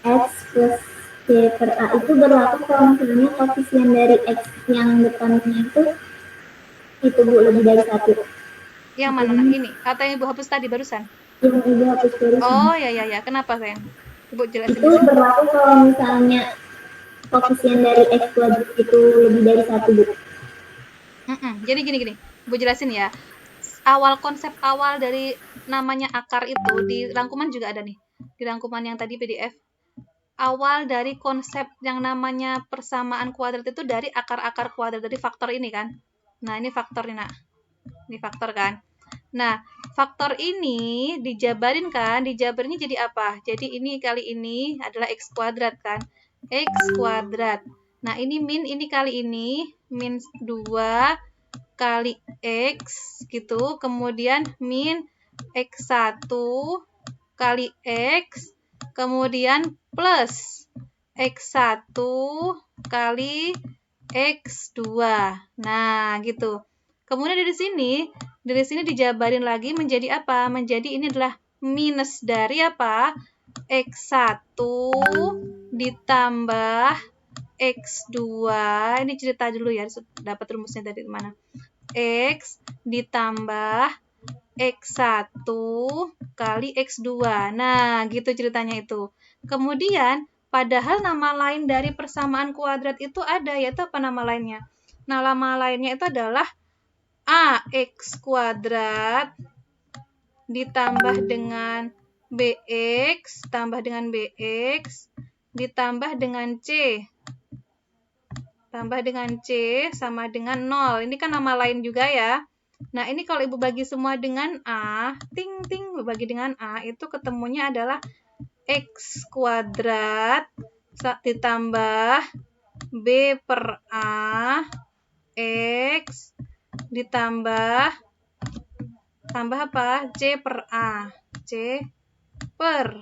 X plus C per A itu berlaku kalau misalnya koefisien dari X yang depannya itu Bu, lebih dari 1. Yang mana, nak? Ini? Atau yang Ibu hapus tadi barusan? Yang Ibu hapus barusan. Oh, ya. Kenapa, sayang? Ibu jelasin. Itu berlaku kalau misalnya koefisien dari X kuadrat itu lebih dari 1, Bu. Jadi gini. Ibu jelasin ya. Konsep awal dari namanya akar itu di rangkuman juga ada nih. Di rangkuman yang tadi PDF. Awal dari konsep yang namanya persamaan kuadrat itu dari akar-akar kuadrat, dari faktor ini kan. Nah, ini faktor nih, nak. Ini faktor kan. Nah, faktor ini dijabarin kan. Dijabarinnya jadi apa? Jadi ini kali ini adalah X kuadrat kan. X kuadrat. Nah, ini min, ini kali ini. Min 2 kali X gitu. Kemudian min X1 kali X. Kemudian plus X1 kali X2. Nah, gitu. Kemudian dari sini dijabarin lagi menjadi apa? Menjadi ini adalah minus dari apa? X1 ditambah X2. Ini cerita dulu ya, dapat rumusnya dari mana? X ditambah X1 kali X2. Nah, gitu ceritanya itu. Kemudian, padahal nama lain dari persamaan kuadrat itu ada, yaitu apa nama lainnya? Nah, nama lainnya itu adalah AX kuadrat ditambah dengan BX, tambah dengan BX, ditambah dengan C. Tambah dengan C sama dengan 0. Ini kan nama lain juga ya. Nah, ini kalau Ibu bagi semua dengan A, Ibu bagi dengan A, itu ketemunya adalah X kuadrat ditambah B per A, X, ditambah apa? C per A. C per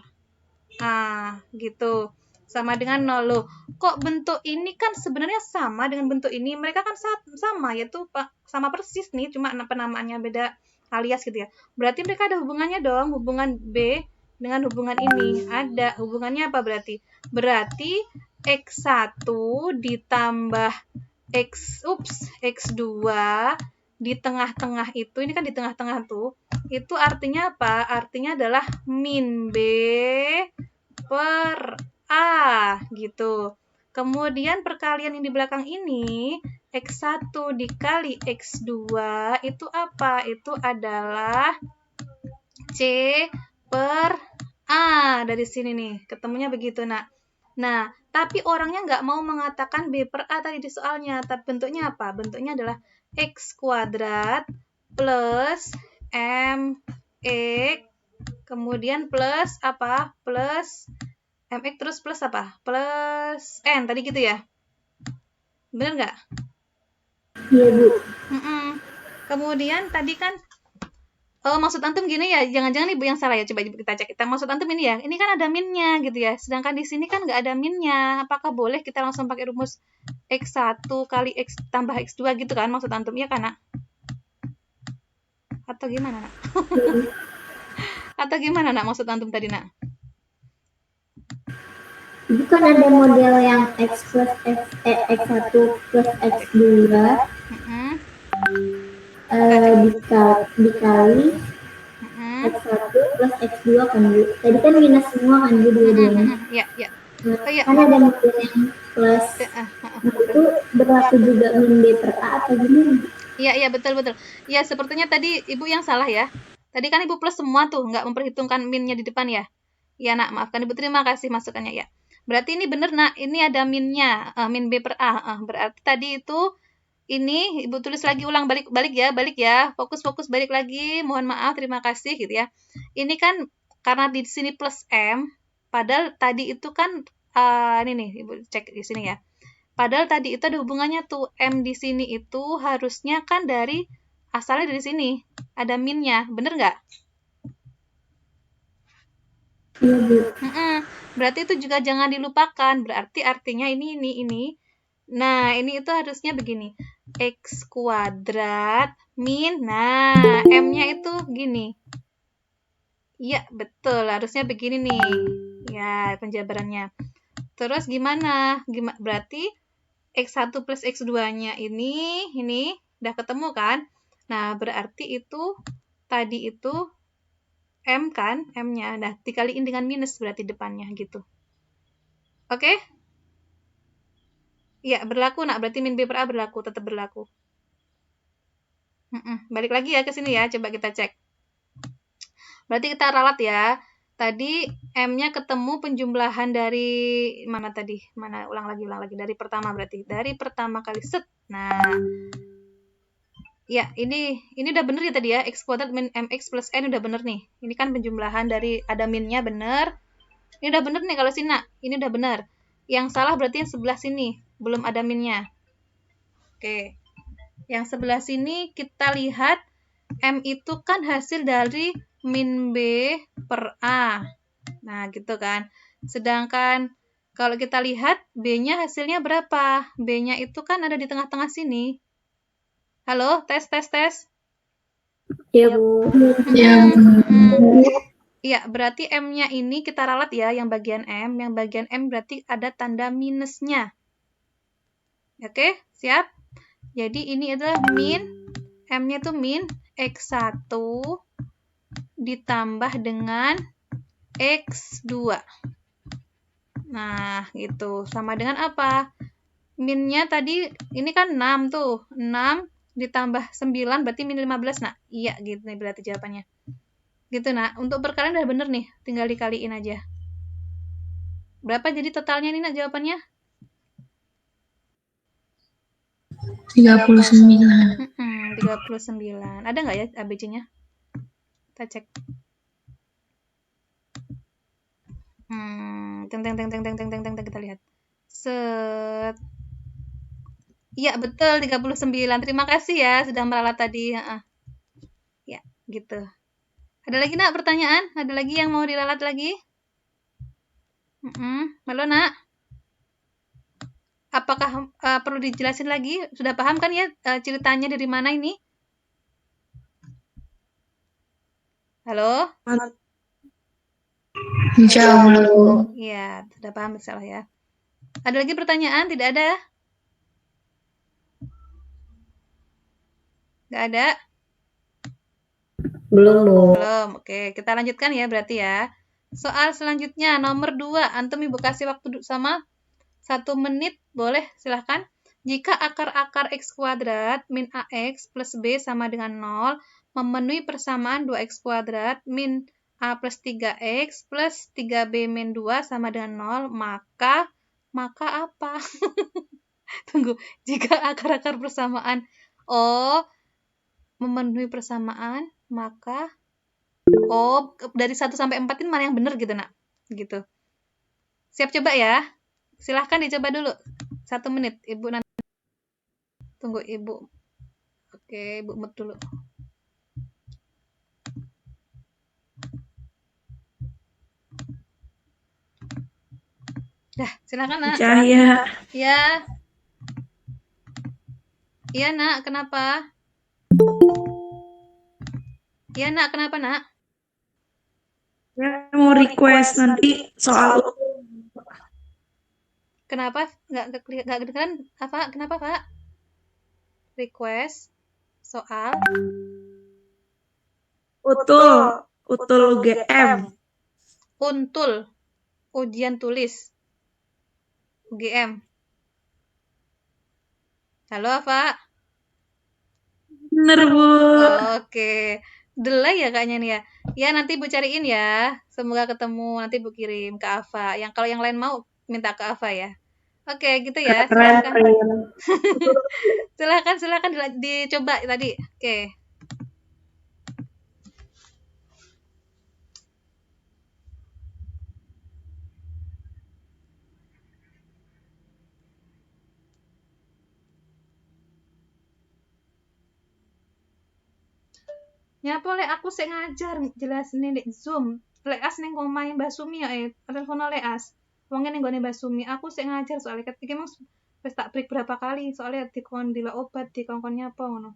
A, gitu. Sama dengan 0 loh. Kok bentuk ini kan sebenarnya sama dengan bentuk ini? Mereka kan sama, yaitu sama persis nih, cuma penamaannya beda alias gitu ya. Berarti mereka ada hubungannya dong, hubungan B dengan hubungan ini. Ada hubungannya apa berarti? Berarti X1 ditambah X2 di tengah-tengah itu, ini kan di tengah-tengah tuh, itu artinya apa? Artinya adalah min B per A, gitu. Kemudian perkalian yang di belakang ini, X1 dikali X2, itu apa? Itu adalah C per A. Dari sini nih, ketemunya begitu, nak. Nah, tapi orangnya nggak mau mengatakan B per A tadi di soalnya. Tapi bentuknya apa? Bentuknya adalah X kuadrat plus MX, kemudian plus apa? Plus MX terus plus apa? Plus N, tadi gitu ya? Bener nggak? Iya, Bu. Kemudian tadi kan, maksud antum gini ya, jangan-jangan Ibu yang salah ya, coba kita cek. Maksud antum ini ya, ini kan ada minnya gitu ya, sedangkan di sini kan nggak ada minnya. Apakah boleh kita langsung pakai rumus X1 kali X tambah X2 gitu kan, maksud antum, iya kan, nak? Atau gimana, nak? Atau gimana, nak, maksud antum tadi, nak? Bukan ada model yang X plus X1 plus X2 dikali X1 plus X2 kan, Bu. Tadi kan minus semua kan, Bu, dua-duanya. Iya. Kan ada model yang plus. Itu berlaku juga min B per A atau gimana? Iya, betul. Ya, sepertinya tadi Ibu yang salah ya. Tadi kan Ibu plus semua tuh, nggak memperhitungkan minnya di depan ya. Ya, nak, maafkan Ibu, terima kasih masukannya ya. Berarti ini bener, Nak. Ini ada minnya, min B per A. Berarti tadi itu, ini Ibu tulis lagi ulang, balik ya. Fokus balik lagi. Mohon maaf, terima kasih gitu ya. Ini kan karena di sini plus M, padahal tadi itu kan, ini nih, Ibu cek di sini ya. Padahal tadi itu ada hubungannya tuh. M di sini itu harusnya kan asalnya dari sini. Ada minnya. Bener nggak? Iya, Bu. Berarti itu juga jangan dilupakan. Berarti artinya ini. Nah, ini itu harusnya begini. X kuadrat min. Nah, M-nya itu gini. Iya, betul. Harusnya begini nih. Ya, penjabarannya. Terus gimana? Berarti X1 plus X2-nya ini udah ketemu kan? Nah, berarti itu tadi itu M kan, M-nya. Nah, dikaliin dengan minus berarti depannya gitu. Oke? Iya, berlaku, Nak. Berarti min B per A berlaku, tetap berlaku. Balik lagi ya ke sini ya, coba kita cek. Berarti kita ralat ya. Tadi M-nya ketemu penjumlahan dari mana tadi? Mana? Ulang lagi. Dari pertama berarti. Dari pertama kali set. Nah, ya, ini udah bener ya tadi ya. X kuadrat min MX plus N udah bener nih. Ini kan penjumlahan dari ada minnya bener. Ini udah bener nih kalau sini, Nak. Ini udah bener. Yang salah berarti yang sebelah sini. Belum ada minnya. Oke. Yang sebelah sini kita lihat M itu kan hasil dari min B per A. Nah, gitu kan. Sedangkan kalau kita lihat B-nya hasilnya berapa? B-nya itu kan ada di tengah-tengah sini. Halo, tes. Iya, Bu. Iya, berarti M-nya ini kita ralat ya, yang bagian M. Yang bagian M berarti ada tanda minusnya. Oke, siap? Jadi ini adalah min, M-nya itu min X1 ditambah dengan X2. Nah, gitu. Sama dengan apa? Minnya tadi, ini kan 6 tuh. 6 ditambah 9 berarti min 15, Nak. Iya, gitu nih berarti jawabannya. Gitu, Nak. Untuk perkalian udah bener nih. Tinggal dikaliin aja. Berapa jadi totalnya nih, Nak, jawabannya? 39. 39. Ada nggak ya ABC-nya? Kita cek. Kita lihat. Set. Iya, betul 39. Terima kasih ya sudah meralat tadi. Ya, gitu. Ada lagi, Nak, pertanyaan? Ada lagi yang mau diralat lagi? Halo, Nak. Apakah perlu dijelasin lagi? Sudah paham kan ya ceritanya dari mana ini? Halo? Insya Allah. Iya, sudah paham insyaallah ya. Ada lagi pertanyaan? Tidak ada? Nggak ada? Belum. Oke. Kita lanjutkan ya berarti ya. Soal selanjutnya, nomor 2. Antum Ibu kasih waktu sama 1 menit. Boleh, silahkan. Jika akar-akar X kuadrat min AX plus B sama dengan 0, memenuhi persamaan 2X kuadrat min A plus 3X plus 3B min 2 sama dengan 0, maka apa? Tunggu, jika akar-akar persamaan memenuhi persamaan, maka dari 1 sampai 4 ini mana yang benar gitu, Nak? Gitu. Siap coba ya? Silahkan dicoba dulu. 1 menit. Ibu nanti. Tunggu Ibu. Oke, Ibu mute dulu. Dah, silahkan, Nak. Cahaya. Ya. Iya, Nak. Kenapa? Iya, Nak. Kenapa, Nak? Ya, mau request nanti soal Kenapa? Nggak kedengeran apa? Kenapa, Pak? Request soal utul UGM. untul, ujian tulis, UGM. Halo, Pak? Bener, Bu. Oke. Delay ya kayaknya nih ya. Ya, nanti Bu cariin ya. Semoga ketemu. Nanti Bu kirim ke Ava. Kalau yang lain mau, minta ke Ava ya. Oke, gitu ya. Keren, Silakan. keren. silakan dicoba tadi. Oke. Ya boleh aku sik ngajar jelas nih di Zoom. Leas ning omahe Mbak Sumi ya telepon leas. Wong ning gone Mbak Sumi, aku sik ngajar soalnya ketika emang wis tak break berapa kali soalnya dikon dilok obat, dikongkon nyapa ngono.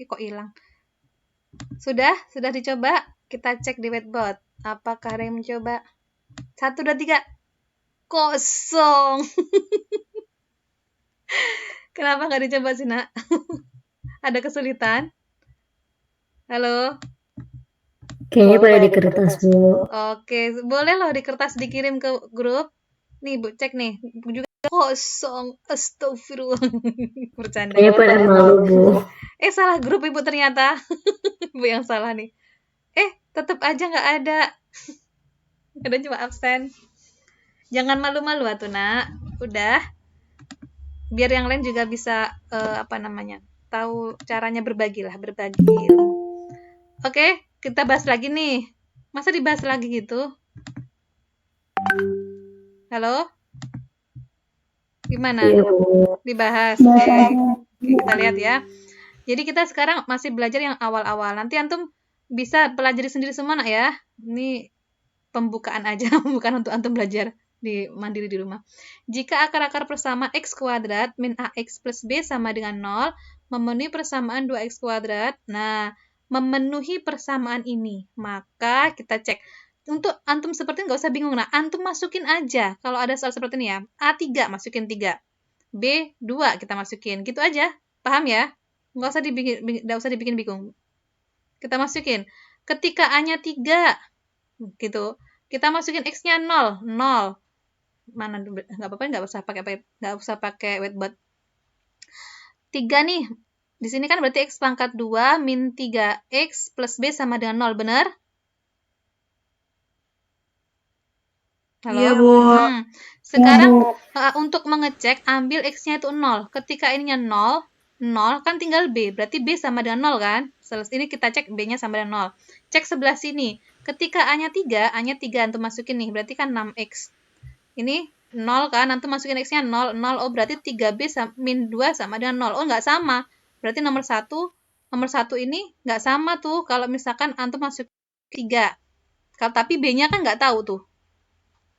Kok hilang? Sudah dicoba? Kita cek di whiteboard. Apakah ada yang mencoba? 1, 2, 3. Kosong. Kenapa nggak dicoba sih, Nak? Ada kesulitan? Halo? Kayaknya pada di kertas, Bu. Oke, boleh loh di kertas dikirim ke grup. Nih, Bu, cek nih. Juga kosong. Astagfirullah. Bercanda. Kayaknya pada malu, Bu. Salah grup Ibu ternyata. Ibu yang salah nih. Tetap aja nggak ada. Ada cuma absen. Jangan malu-malu atuh, Nak. Udah. Biar yang lain juga bisa tahu caranya berbagi ilmu. Oke, kita bahas lagi nih. Masa dibahas lagi gitu? Halo? Gimana? Iya, Bu. Dibahas. Oke, kita lihat ya. Jadi kita sekarang masih belajar yang awal-awal. Nanti antum bisa pelajari sendiri semua, Nak ya. Ini pembukaan aja, bukan untuk antum belajar di mandiri di rumah. Jika akar-akar persamaan x kuadrat min ax plus b sama dengan 0, memenuhi persamaan 2x kuadrat. Nah, memenuhi persamaan ini. Maka kita cek. Untuk antum seperti nggak usah bingung. Nah, antum masukin aja. Kalau ada soal seperti ini ya. A3 masukin 3. B2 kita masukin. Gitu aja. Paham ya? Nggak usah dibikin bingung. Kita masukin. Ketika A-nya 3, gitu. Kita masukin X-nya 0. Mana nggak apa-apa, nggak usah pakai whiteboard. 3 nih. Di sini kan berarti X pangkat 2 min 3X plus B sama dengan 0, benar? Halo? Iya, Bu. Sekarang untuk mengecek, ambil X-nya itu 0. Ketika ininya 0 kan tinggal B. Berarti B sama dengan 0 kan? Ini kita cek B-nya sama dengan 0. Cek sebelah sini. Ketika A-nya 3 antum masukin nih. Berarti kan 6X. Ini 0 kan? Antum masukin X-nya 0. Oh, berarti 3B min 2 sama dengan 0. Oh, nggak sama. Berarti nomor 1 ini nggak sama tuh. Kalau misalkan antum masuk 3. Tapi B-nya kan nggak tahu tuh.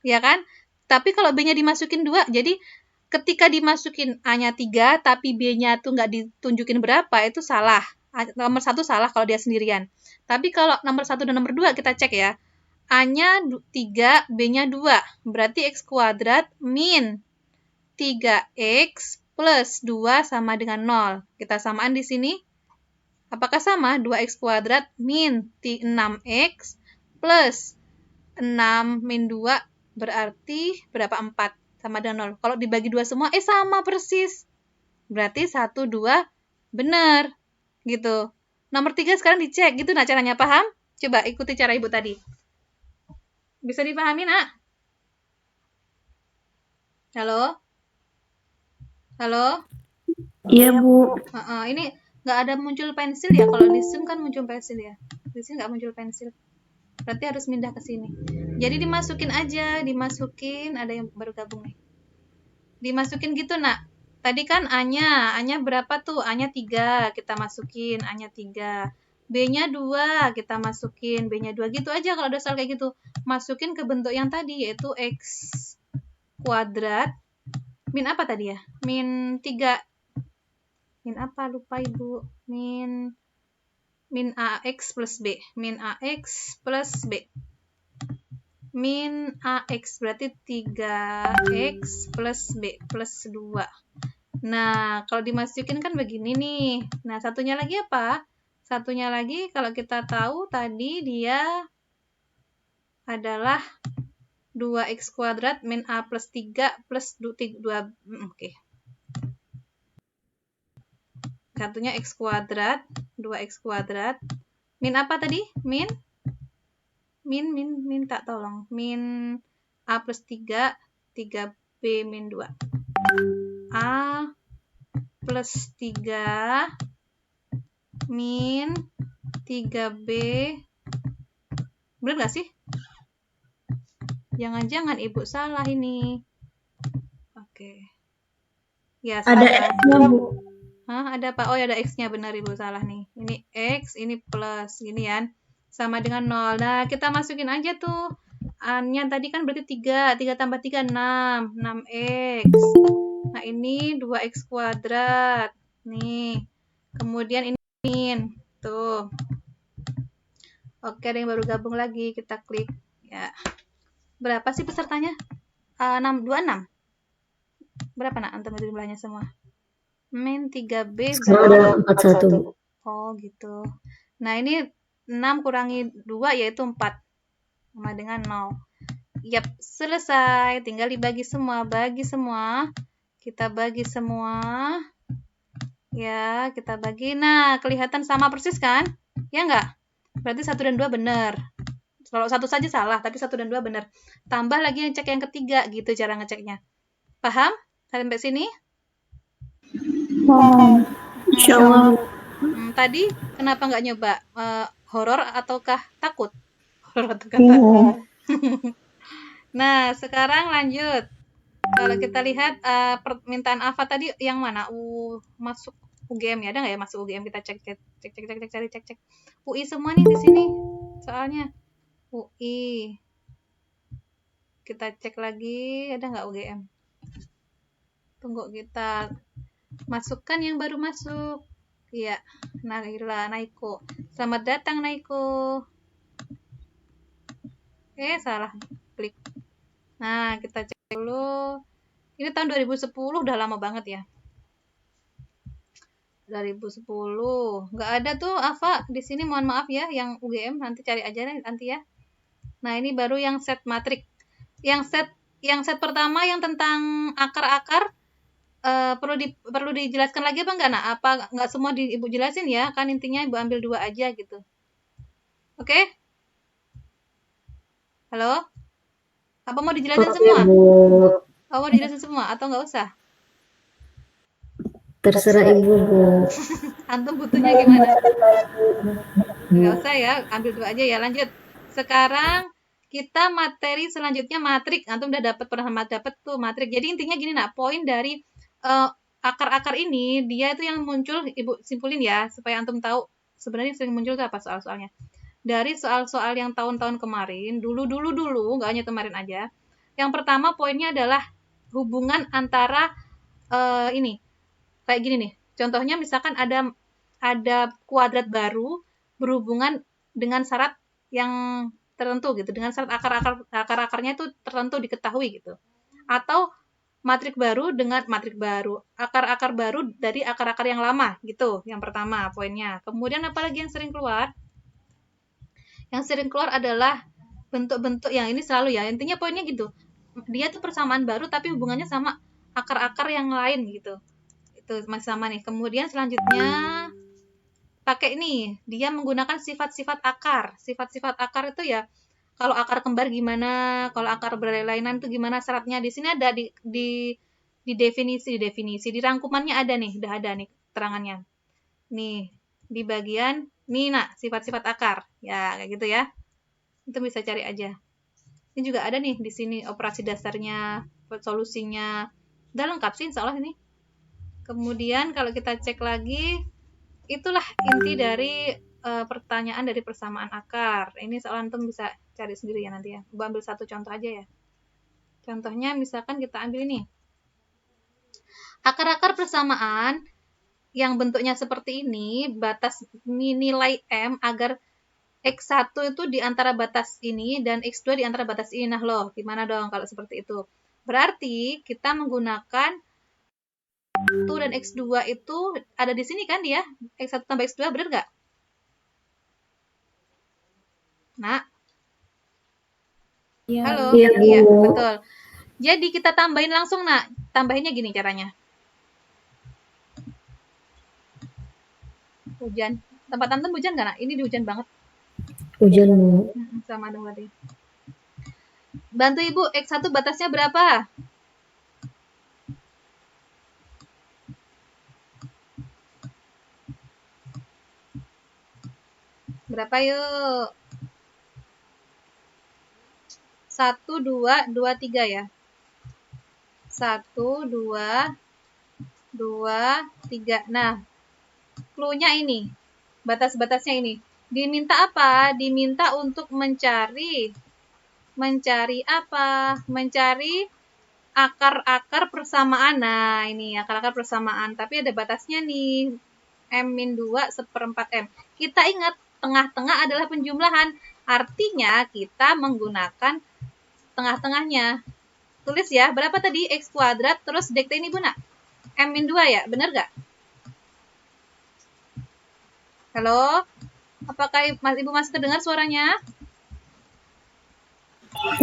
Ya kan? Tapi kalau B-nya dimasukin 2, jadi ketika dimasukin A-nya 3, tapi B-nya tuh nggak ditunjukin berapa, itu salah. Nomor 1 salah kalau dia sendirian. Tapi kalau nomor 1 dan nomor 2 kita cek ya. A-nya 3, B-nya 2. Berarti X kuadrat min 3X plus 2 sama dengan 0. Kita samaan di sini. Apakah sama? 2X kuadrat min 6X plus 6 min 2 berarti berapa? 4 sama dengan 0. Kalau dibagi 2 semua, sama persis. Berarti 1, 2 benar. Gitu. Nomor 3 sekarang dicek. Gitu nah caranya, paham? Coba ikuti cara Ibu tadi. Bisa dipahami, Nak? Halo? Halo? Iya, Bu. Ini nggak ada muncul pensil ya. Kalau di Zoom kan muncul pensil ya. Di sini nggak muncul pensil. Berarti harus pindah ke sini. Jadi dimasukin aja. Ada yang baru gabung nih. Dimasukin gitu, Nak. Tadi kan A-nya berapa tuh? A-nya 3, kita masukin A-nya 3. B-nya 2, kita masukin B-nya 2. Gitu aja kalau ada soal kayak gitu. Masukin ke bentuk yang tadi, yaitu X kuadrat. Min apa tadi ya? Min 3. Min apa? Lupa Ibu. Min AX plus B. Min AX plus B. min AX berarti 3X plus B plus 2. Nah, kalau dimasukin kan begini nih. Nah, satunya lagi apa? Satunya lagi kalau kita tahu tadi dia adalah 2X kuadrat min A plus 3 plus 2. Oke. Satunya X kuadrat, 2X kuadrat. Min apa tadi? Min tak tolong. Min A plus 3, 3B min 2. A plus 3 min 3B. Bener nggak sih? Jangan-jangan Ibu salah ini. Oke. Ya, Ada salah. X-nya, Bu. Hah, ada apa? Oh, ya ada X-nya, benar Ibu salah nih. Ini X, ini plus, gini kan. Sama dengan 0. Nah, kita masukin aja tuh. A-nya tadi kan berarti 3. 3 tambah 3, 6. 6X. Nah, ini 2X kuadrat. Nih. Kemudian ini min. Tuh. Oke, ada yang baru gabung lagi. Kita klik. Ya. Berapa sih pesertanya? 26. Berapa nak antum jumlahnya semua? Min 3B Sekarang ada 41, Bu. Oh, gitu. Nah, ini 6 kurangi 2 yaitu 4. Sama dengan 0. Yap, selesai. Tinggal dibagi semua. Bagi semua. Kita bagi semua. Ya, kita bagi. Nah, kelihatan sama persis kan? Ya enggak? Berarti 1 dan 2 benar. Kalau 1 saja salah, tapi 1 dan 2 benar. Tambah lagi yang cek yang ketiga, gitu cara ngeceknya. Paham? Sampai sini? Insyaallah. Tadi kenapa nggak nyoba horor ataukah takut? Horor ataukah takut? Nah, sekarang lanjut. Kalau kita lihat permintaan Ava tadi yang mana? Masuk UGM ya? Ada nggak ya masuk UGM? Kita cek. UI semua nih di sini. Soalnya UI. Kita cek lagi, ada nggak UGM? Tunggu kita masukkan yang baru masuk. Iya, Naiko. Selamat datang Naiko. Salah klik. Nah, kita cek dulu. Ini tahun 2010, udah lama banget ya. 2010. Nggak ada tuh Ava di sini, mohon maaf ya, yang UGM nanti cari aja nanti ya. Nah, ini baru yang set matrik. Yang set pertama yang tentang akar-akar perlu dijelaskan lagi apa enggak? Nah, apa enggak semua Ibu jelasin ya? Kan intinya Ibu ambil 2 aja gitu. Oke? Halo? Apa mau dijelasin semua? Bu. Oh, mau dijelasin semua atau enggak usah? Terserah Ibu, Bu. Antum butuhnya gimana? Enggak usah ya, ambil 2 aja ya. Lanjut. Sekarang kita materi selanjutnya matrik. Antum udah pernah dapat tuh matrik. Jadi intinya gini nak, poin dari akar-akar ini dia itu yang muncul, Ibu simpulin ya supaya antum tahu sebenarnya sering muncul itu apa soal-soalnya. Dari soal-soal yang tahun-tahun kemarin, dulu nggak hanya kemarin aja. Yang pertama poinnya adalah hubungan antara ini kayak gini nih. Contohnya misalkan ada kuadrat baru berhubungan dengan syarat yang tertentu gitu, dengan syarat akar-akarnya itu tertentu diketahui gitu. Atau matrik baru dengan matrik baru, akar-akar baru dari akar-akar yang lama gitu. Yang pertama poinnya. Kemudian apalagi yang sering keluar? Yang sering keluar adalah bentuk-bentuk yang ini selalu ya. Intinya poinnya gitu. Dia tuh persamaan baru tapi hubungannya sama akar-akar yang lain gitu. Itu masih sama nih. Kemudian selanjutnya pakai ini, dia menggunakan sifat-sifat akar. Sifat-sifat akar itu ya kalau akar kembar gimana, kalau akar berlainan itu gimana syaratnya. Di sini ada di definisi, di rangkumannya ada nih, udah ada nih keterangannya. Nih, di bagian nih nak, sifat-sifat akar. Ya, kayak gitu ya. Itu bisa cari aja. Ini juga ada nih di sini operasi dasarnya, solusinya. Udah lengkap sih insya Allah ini. Kemudian kalau kita cek lagi, itulah inti dari pertanyaan dari persamaan akar. Ini soal antum bisa cari sendiri ya nanti ya. Gua ambil satu contoh aja ya. Contohnya misalkan kita ambil ini. Akar-akar persamaan yang bentuknya seperti ini, batas nilai M agar X1 itu di antara batas ini dan X2 di antara batas ini. Nah loh, gimana dong kalau seperti itu? Berarti kita menggunakan X1 dan X2 itu ada di sini kan dia? X1 tambah X2, bener nggak? Nah, halo? Iya, Bu. Iya, betul. Jadi kita tambahin langsung, nak. Tambahinnya gini caranya. Hujan. Tempat Tanten hujan nggak, nak? Ini di hujan banget. Hujan, Bu. Sama dong berarti. Bantu Ibu, X1 batasnya berapa? Berapa yuk? 1, 2, 2, 3 ya? 1, 2, 2, 3. Nah, clue-nya ini. Batas-batasnya ini. Diminta apa? Diminta untuk mencari apa? Mencari akar-akar persamaan. Nah, ini akar-akar persamaan. Tapi ada batasnya nih. M-2 seperempat M. Kita ingat, tengah-tengah adalah penjumlahan. Artinya, kita menggunakan tengah-tengahnya. Tulis ya, berapa tadi? X kuadrat, terus dikte ini, Bu, nak? M-2 ya? Bener nggak? Halo? Apakah Ibu masih terdengar suaranya?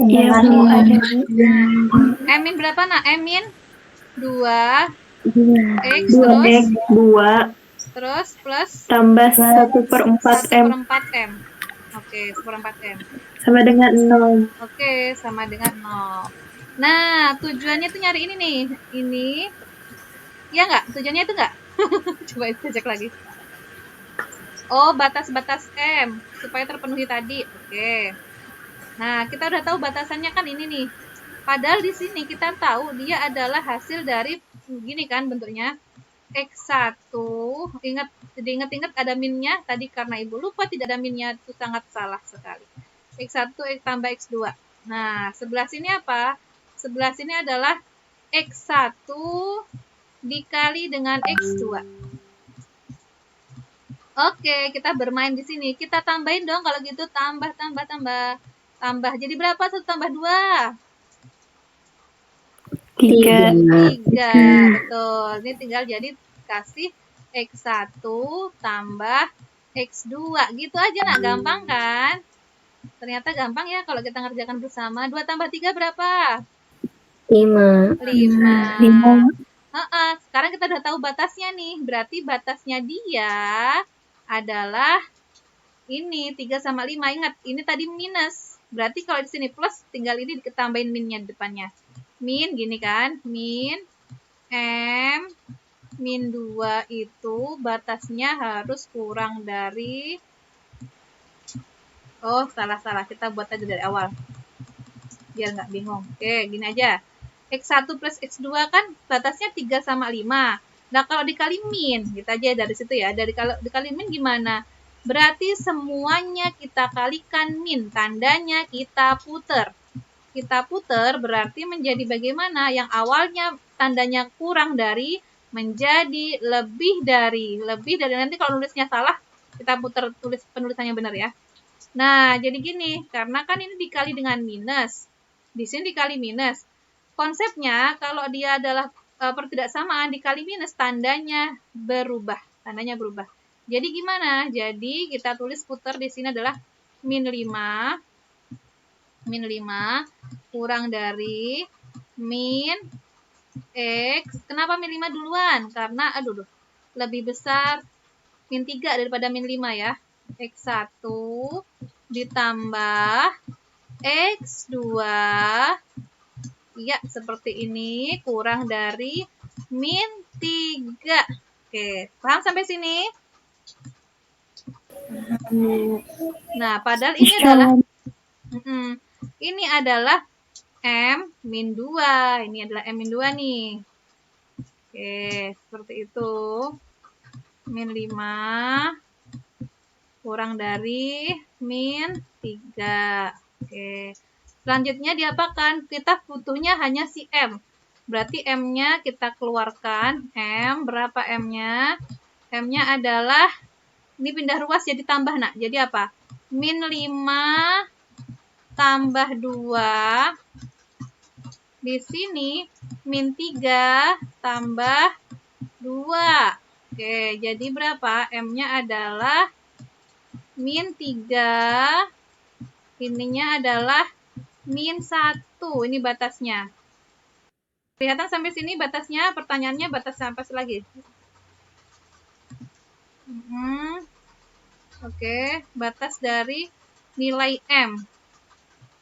Iya, Bu. Ada, Bu. M-in berapa, nak? M-in 2 X 2 terus X 2 terus plus tambah 1/4 M 1/4 M. Oke, 1/4 M. sama dengan 0. Oke, sama dengan 0. Nah, tujuannya tuh nyari ini nih. Ini. Iya nggak? Tujuannya itu nggak? Coba kita cek lagi. Oh, batas-batas M. Supaya terpenuhi tadi. Oke. Nah, kita udah tahu batasannya kan ini nih. Padahal di sini kita tahu dia adalah hasil dari gini kan bentuknya. X1, ingat ada minnya tadi karena Ibu lupa tidak ada minnya, itu sangat salah sekali. X1 tambah X2. Nah, sebelah sini apa? Sebelah sini adalah X1 dikali dengan X2. Oke, kita bermain di sini. Kita tambahin dong kalau gitu, tambah. Jadi berapa? 1 tambah 2? 3. 3, betul. Ini tinggal jadi kasih X1 tambah X2. Gitu aja, nak. Gampang kan? Ternyata gampang ya kalau kita ngerjakan bersama. 2 tambah 3 berapa? 5. 5. Sekarang kita udah tahu batasnya nih. Berarti batasnya dia adalah ini 3 sama 5. Ingat, ini tadi minus. Berarti kalau di sini plus, tinggal ini ditambahin minnya di depannya. Min gini kan, min M min 2 itu batasnya harus kurang dari, oh salah, kita buat aja dari awal biar nggak bingung. Oke, gini aja, X1 plus X2 kan batasnya 3 sama 5. Nah kalau dikali min, kita aja dari situ ya, kalau dikali min gimana? Berarti semuanya kita kalikan min, tandanya kita puter. Kita puter berarti menjadi bagaimana? Yang awalnya tandanya kurang dari menjadi lebih dari. Nanti kalau nulisnya salah, kita puter tulis penulisannya benar ya. Nah, jadi gini, karena kan ini dikali dengan minus. Di sini dikali minus. Konsepnya kalau dia adalah pertidaksamaan dikali minus, tandanya berubah. Jadi gimana? Jadi kita tulis puter di sini adalah min 5 kurang dari min X. Kenapa min 5 duluan? Karena, lebih besar min 3 daripada min 5 ya. X1 ditambah X2. Iya, seperti ini. Kurang dari min 3. Oke, paham sampai sini? Nah, padahal ini adalah ini adalah M min 2. Ini adalah M min 2 nih. Oke, seperti itu. Min 5 kurang dari min 3. Oke. Selanjutnya diapakan? Kita butuhnya hanya si M. Berarti M-nya kita keluarkan. M, berapa M-nya? M-nya adalah, ini pindah ruas jadi tambah, nak. Jadi apa? min 5 tambah 2. Di sini min 3 tambah 2. Oke, jadi berapa? M-nya adalah min 3. Ininya adalah min 1. Ini batasnya. Kelihatan sampai sini batasnya? Pertanyaannya batas sampai lagi. Oke, batas dari nilai M.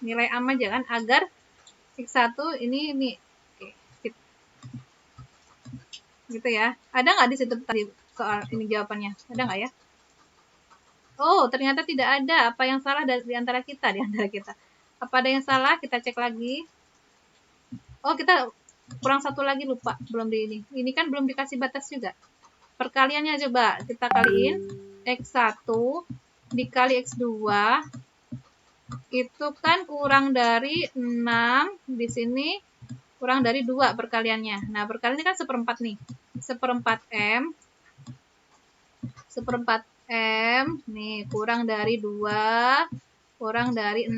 Nilai M aja kan, agar X1 ini. Oke, skip. Gitu ya. Ada nggak di situ tadi soal ini jawabannya? Ada nggak ya? Oh, ternyata tidak ada. Apa yang salah di antara kita? Apa ada yang salah? Kita cek lagi. Oh, kita kurang satu lagi, lupa. Belum di ini. Ini kan belum dikasih batas juga. Perkaliannya coba kita kaliin. X1 dikali X2 itu kan kurang dari 6. Di sini kurang dari 2 perkaliannya. Nah, perkalian ini kan seperempat nih. Seperempat M. Seperempat M. Nih, kurang dari 2. Kurang dari 6.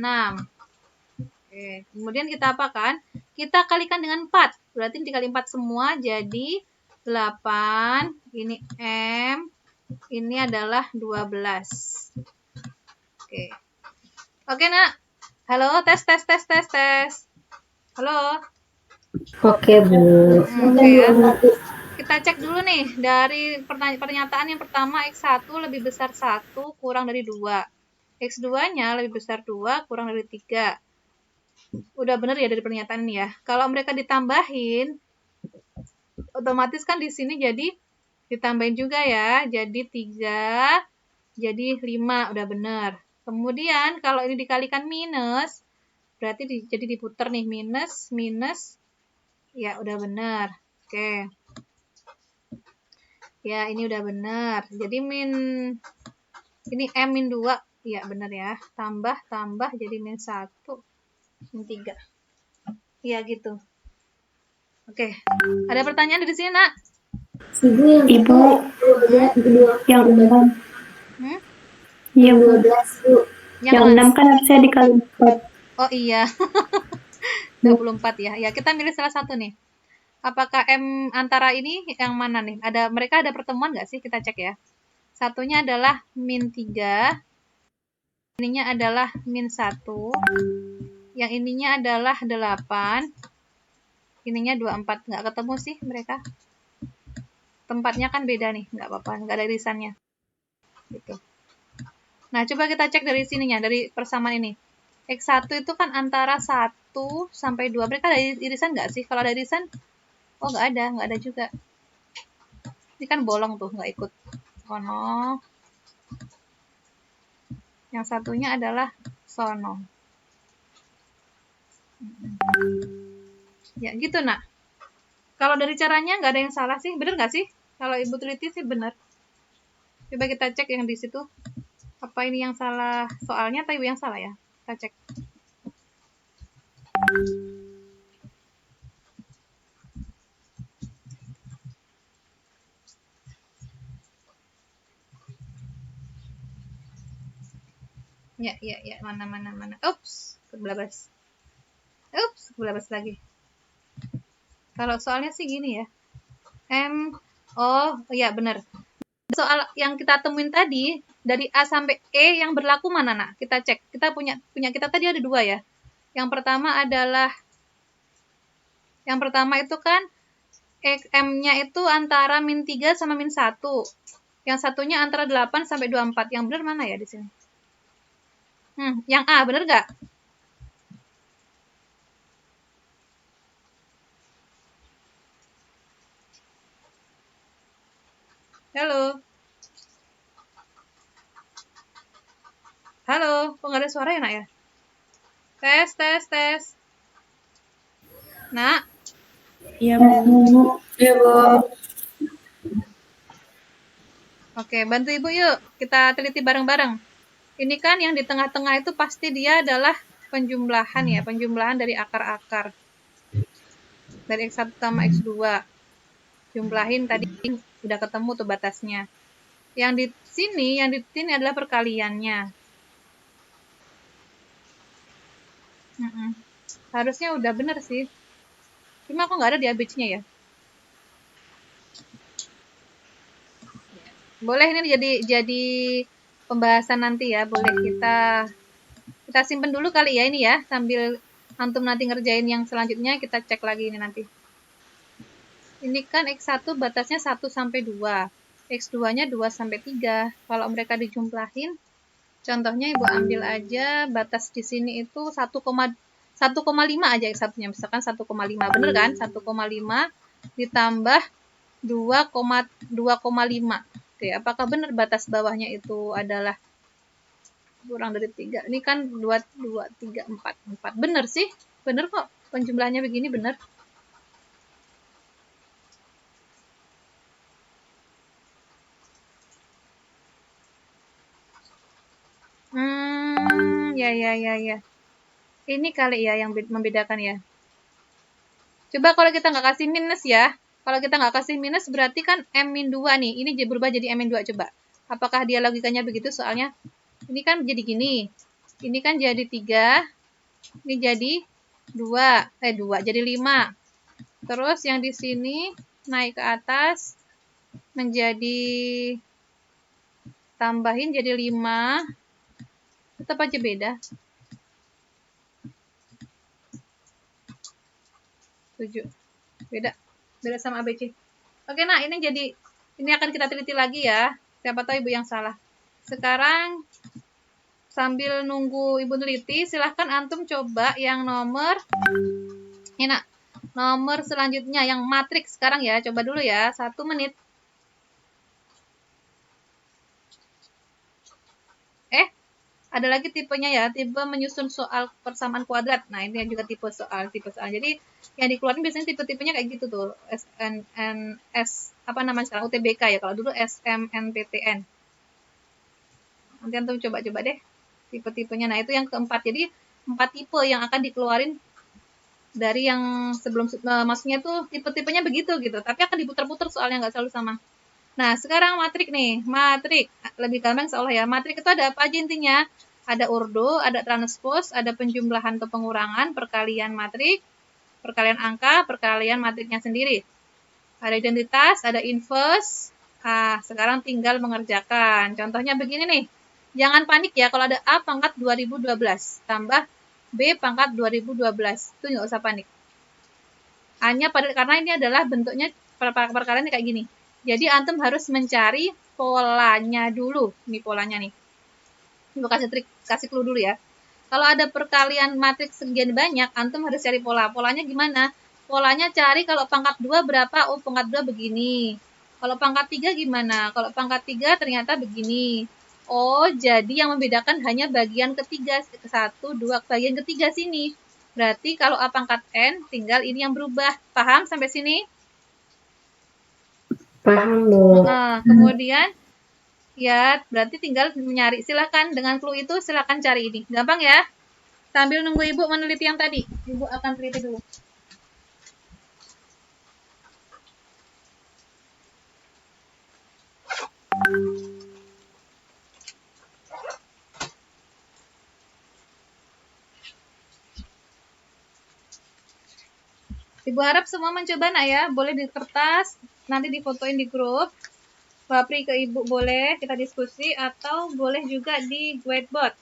Oke, kemudian kita apakan? Kita kalikan dengan 4. Berarti dikali 4 semua jadi 8. Ini M. Ini adalah 12. Oke. Oke, Nak. Halo, tes. Halo. Oke, Bu. Oke ya. Kita cek dulu nih dari pernyataan yang pertama X1 lebih besar 1 kurang dari 2. X2-nya lebih besar 2 kurang dari 3. Udah bener ya dari pernyataan ini ya. Kalau mereka ditambahin otomatis kan di sini jadi ditambahin juga ya. Jadi 3 jadi 5 udah bener. Kemudian kalau ini dikalikan minus berarti jadi diputer nih minus ya udah bener. Oke. Ya, ini udah benar. Jadi ini M min 2. Ya, benar ya. Tambah jadi min 1, min 3. Ya, gitu. Oke. Ada pertanyaan di sini, Nak? Ibu, yang 6. Hmm? Iya, Bu. 12, Bu. Yang 6 kan harusnya dikali 4. Oh iya. 24 ya. Ya, kita milih salah satu nih. Apakah M antara ini yang mana nih? Mereka ada pertemuan nggak sih? Kita cek ya. Satunya adalah min 3. Ininya adalah min 1. Yang ininya adalah 8. Ininya 24. Nggak ketemu sih mereka. Tempatnya kan beda nih. Nggak apa-apa. Nggak ada irisannya. Gitu. Nah, coba kita cek dari sininya. Dari persamaan ini. X1 itu kan antara 1 sampai 2. Mereka ada irisan nggak sih? Kalau ada irisan, oh nggak ada. Nggak ada juga. Ini kan bolong tuh. Nggak ikut. Sono. Yang satunya adalah sono. Ya, gitu, Nak. Kalau dari caranya nggak ada yang salah sih. Bener nggak sih? Kalau Ibu teliti sih bener. Coba kita cek yang di situ. Apa ini yang salah soalnya atau Ibu yang salah ya? Kita cek. Ya. Mana. Ups, kebelabas. Lagi. Kalau soalnya sih gini ya. Oh, ya benar. Soal yang kita temuin tadi, dari A sampai E yang berlaku mana, Nak? Kita cek. Kita punya kita tadi ada 2 ya. Yang pertama itu kan M-nya itu antara min 3 sama min 1. Yang satunya antara 8 sampai 24. Yang benar mana ya di sini? Yang A, benar nggak? Halo, kok nggak ada suara ya, Nak ya? Tes. Nak? Iya, Bu. Iya, Bu. Oke, bantu Ibu yuk. Kita teliti bareng-bareng. Ini kan yang di tengah-tengah itu pasti dia adalah penjumlahan ya, penjumlahan dari akar-akar. Dari X1 sama X2. Jumlahin tadi udah ketemu tuh batasnya. Yang di sini adalah perkaliannya. Harusnya udah bener sih. Cuma aku nggak ada di ABC-nya ya. Boleh ini jadi pembahasan nanti ya. Boleh kita simpen dulu kali ya ini ya, sambil antum nanti ngerjain yang selanjutnya kita cek lagi ini nanti. Ini kan X1 batasnya 1 sampai 2. X2-nya 2 sampai 3. Kalau mereka dijumlahin, contohnya Ibu ambil aja batas di sini itu 1,5 aja X1-nya. Misalkan 1,5. Bener kan? 1,5 ditambah 2,5. Oke, apakah benar batas bawahnya itu adalah kurang dari 3? Ini kan 2, 2, 3, 4. 4. Bener sih. Bener kok. Penjumlahannya begini bener. Ya. Ini kali ya yang membedakan ya. Coba kalau kita nggak kasih minus ya. Kalau kita nggak kasih minus berarti kan M-2 nih. Ini berubah jadi M-2 coba. Apakah dia logikanya begitu? Soalnya ini kan jadi gini. Ini kan jadi 3. Ini jadi 2 jadi 5. Terus yang di sini naik ke atas menjadi tambahin jadi 5. Tetap aja beda. 7. Beda sama ABC. Oke, nah ini akan kita teliti lagi ya. Siapa tahu Ibu yang salah. Sekarang sambil nunggu Ibu teliti, silahkan antum coba yang nomor ini nak. Nomor selanjutnya yang matriks sekarang ya. Coba dulu ya, 1 menit. Ada lagi tipenya ya, tipe menyusun soal persamaan kuadrat. Nah, ini juga tipe soal. Jadi, yang dikeluarin biasanya tipe-tipenya kayak gitu tuh. Apa namanya sekarang? UTBK ya. Kalau dulu SMNPTN. Nanti antum coba-coba deh tipe-tipenya. Nah, itu yang keempat. Jadi, 4 tipe yang akan dikeluarin dari yang sebelum, maksudnya tuh tipe-tipenya begitu gitu. Tapi akan diputar-putar soalnya nggak selalu sama. Nah, sekarang matrik nih. Matrik. Lebih gampang seolah ya. Matrik itu ada apa aja intinya? Ada urdu, ada transpose, ada penjumlahan atau pengurangan, perkalian matrik, perkalian angka, perkalian matriknya sendiri. Ada identitas, ada inverse. Sekarang tinggal mengerjakan. Contohnya begini nih. Jangan panik ya kalau ada A pangkat 2012 tambah B pangkat 2012. Itu nggak usah panik. Hanya karena ini adalah bentuknya perkalian kayak gini. Jadi antum harus mencari polanya dulu. Ini polanya nih. Ibu kasih clue dulu ya. Kalau ada perkalian matriks sekian banyak, antum harus cari pola. Polanya gimana? Polanya cari kalau pangkat 2 berapa? Oh, pangkat 2 begini. Kalau pangkat 3 gimana? Kalau pangkat 3 ternyata begini. Oh, jadi yang membedakan hanya bagian ketiga. 1, 2, bagian ketiga sini. Berarti kalau A pangkat N, tinggal ini yang berubah. Paham sampai sini? Paham, Bu. Kemudian ya berarti tinggal mencari. Silakan dengan clue itu silakan cari ini. Gampang ya. Sambil nunggu Ibu meneliti yang tadi. Ibu akan teliti dulu. Ibu harap semua mencoba nak ya. Boleh di kertas, nanti difotoin di grup. Bapri ke Ibu boleh, kita diskusi. Atau boleh juga di whiteboard.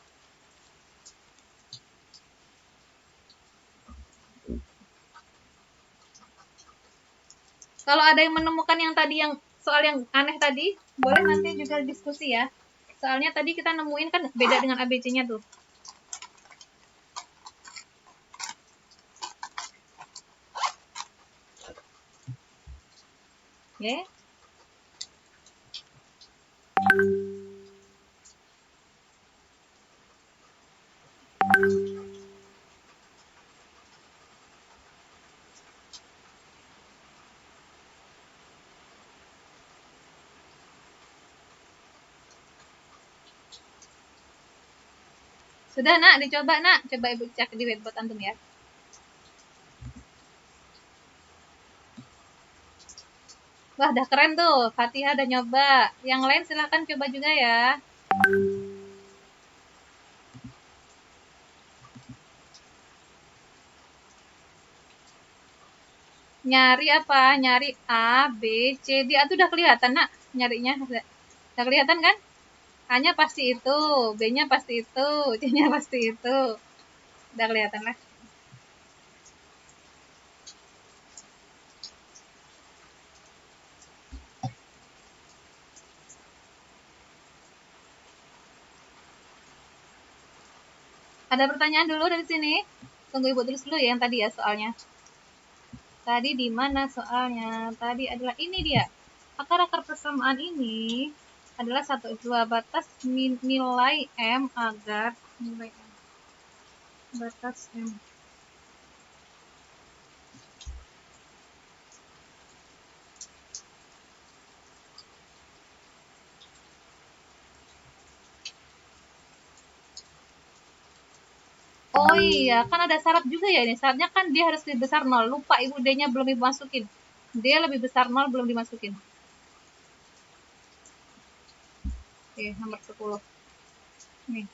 Kalau ada yang menemukan yang tadi, yang soal yang aneh tadi, boleh nanti juga diskusi ya. Soalnya tadi kita nemuin kan beda dengan ABC-nya tuh. Oke. Sudah nak, dicoba nak. Coba Ibu cek di whiteboard antum ya. Wah, udah keren tuh. Fatihah udah nyoba. Yang lain silahkan coba juga ya. Nyari apa? Nyari A, B, C, D. Itu udah kelihatan, Nak. Nyarinya. Udah kelihatan kan? A-nya pasti itu, B-nya pasti itu, C-nya pasti itu. Udah kelihatan lah. Ada pertanyaan dulu dari sini? Tunggu Ibu tulis dulu ya yang tadi ya soalnya. Tadi di mana soalnya? Tadi adalah ini dia. Akar-akar persamaan ini adalah 1/2 batas nilai M agar nilai M. Batas M. Oh iya, kan ada syarat juga ya ini. Syaratnya kan dia harus lebih besar 0. Lupa Ibu D-nya belum dimasukin. D lebih besar 0 belum dimasukin. Oke, nomor 10. Nih.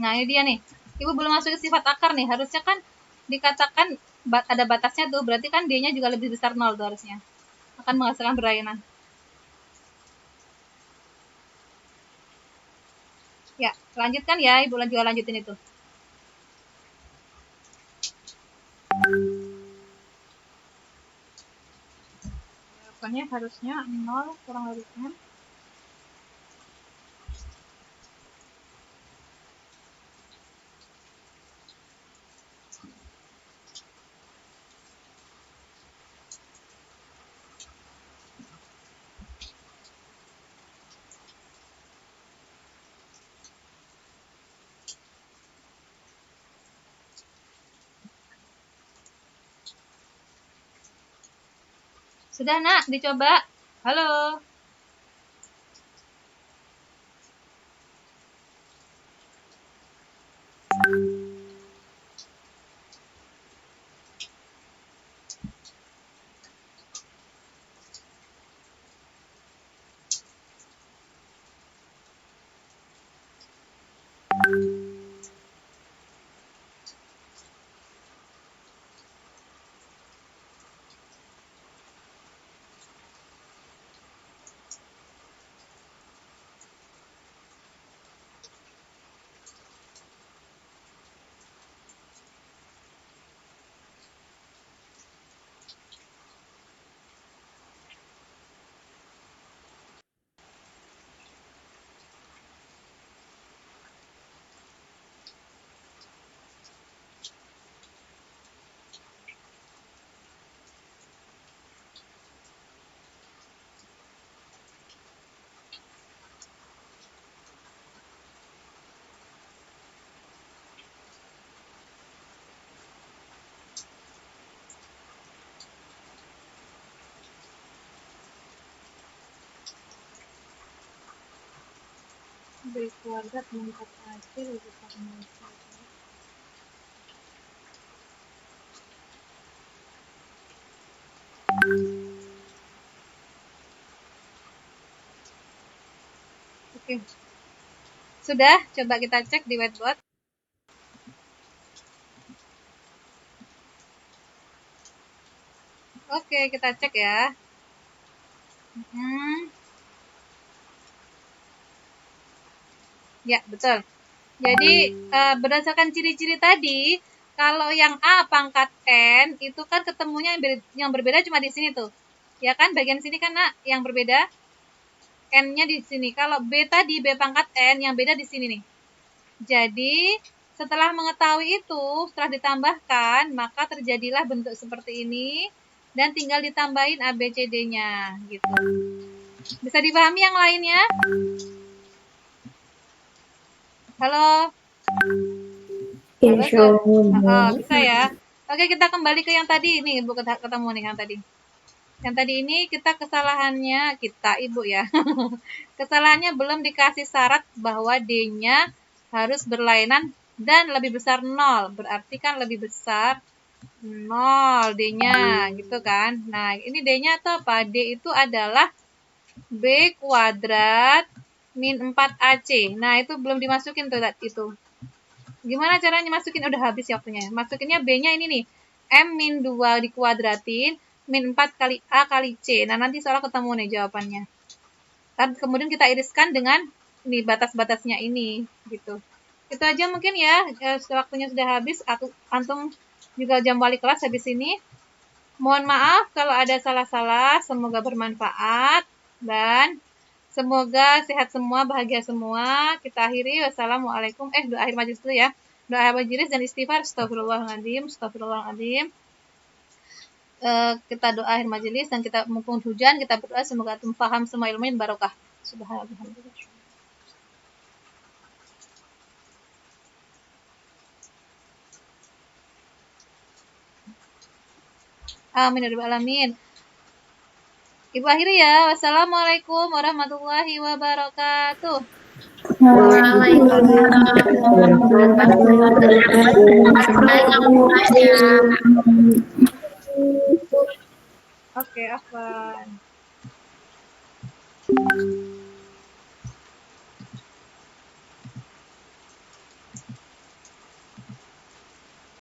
Nah, ini dia nih. Ibu belum masukin sifat akar nih. Harusnya kan dikatakan ada batasnya tuh. Berarti kan D-nya juga lebih besar 0 tuh harusnya. Akan menghasilkan berlainan. Ya, lanjutkan ya. Ibu juga lanjutin itu. Jawabannya harusnya 0 kurang dari M. Sudah, Nak? Dicoba? Halo? B kuadrat meningkat AC lebih besar 0. Oke. Sudah, coba kita cek di whiteboard. Oke, kita cek ya. Ya, betul. Jadi, berdasarkan ciri-ciri tadi, kalau yang A pangkat N, itu kan ketemunya yang berbeda cuma di sini tuh. Ya kan, bagian sini kan, Nak, yang berbeda. N-nya di sini. Kalau B tadi, B pangkat N, yang beda di sini nih. Jadi, setelah mengetahui itu, setelah ditambahkan, maka terjadilah bentuk seperti ini, dan tinggal ditambahin A, B, C, D-nya, gitu. Bisa dipahami yang lainnya? Halo? Insya Allah. Bisa ya. Oke, kita kembali ke yang tadi. Ini Ibu ketemu nih yang tadi. Yang tadi ini kesalahannya Ibu ya. Kesalahannya belum dikasih syarat bahwa D-nya harus berlainan dan lebih besar 0. Berarti kan lebih besar 0 D-nya gitu kan. Nah, ini D-nya atau apa? D itu adalah B kuadrat min 4AC. Nah, itu belum dimasukin tuh itu. Gimana caranya masukin? Udah habis ya waktunya. Masukinnya B-nya ini nih. M min 2 dikuadratin min 4 kali A kali C. Nah, nanti soal ketemu nih jawabannya. Kemudian kita iriskan dengan nih batas-batasnya ini gitu. Itu aja mungkin ya. Waktunya sudah habis. Antum juga jam balik kelas habis ini. Mohon maaf kalau ada salah-salah. Semoga bermanfaat dan semoga sehat semua, bahagia semua. Kita akhiri. Wassalamualaikum. Doa akhir majelis dulu ya. Doa akhir majelis dan istighfar. Astagfirullahaladzim. Astagfirullahaladzim. Kita doa akhir majelis dan kita mumpung hujan, kita berdoa semoga antum paham semua ilmunya barokah. Subhanallah. Amin ya rabbal alamin. Ibu akhiri ya. Wassalamualaikum warahmatullahi wabarakatuh. Oke, Afwan.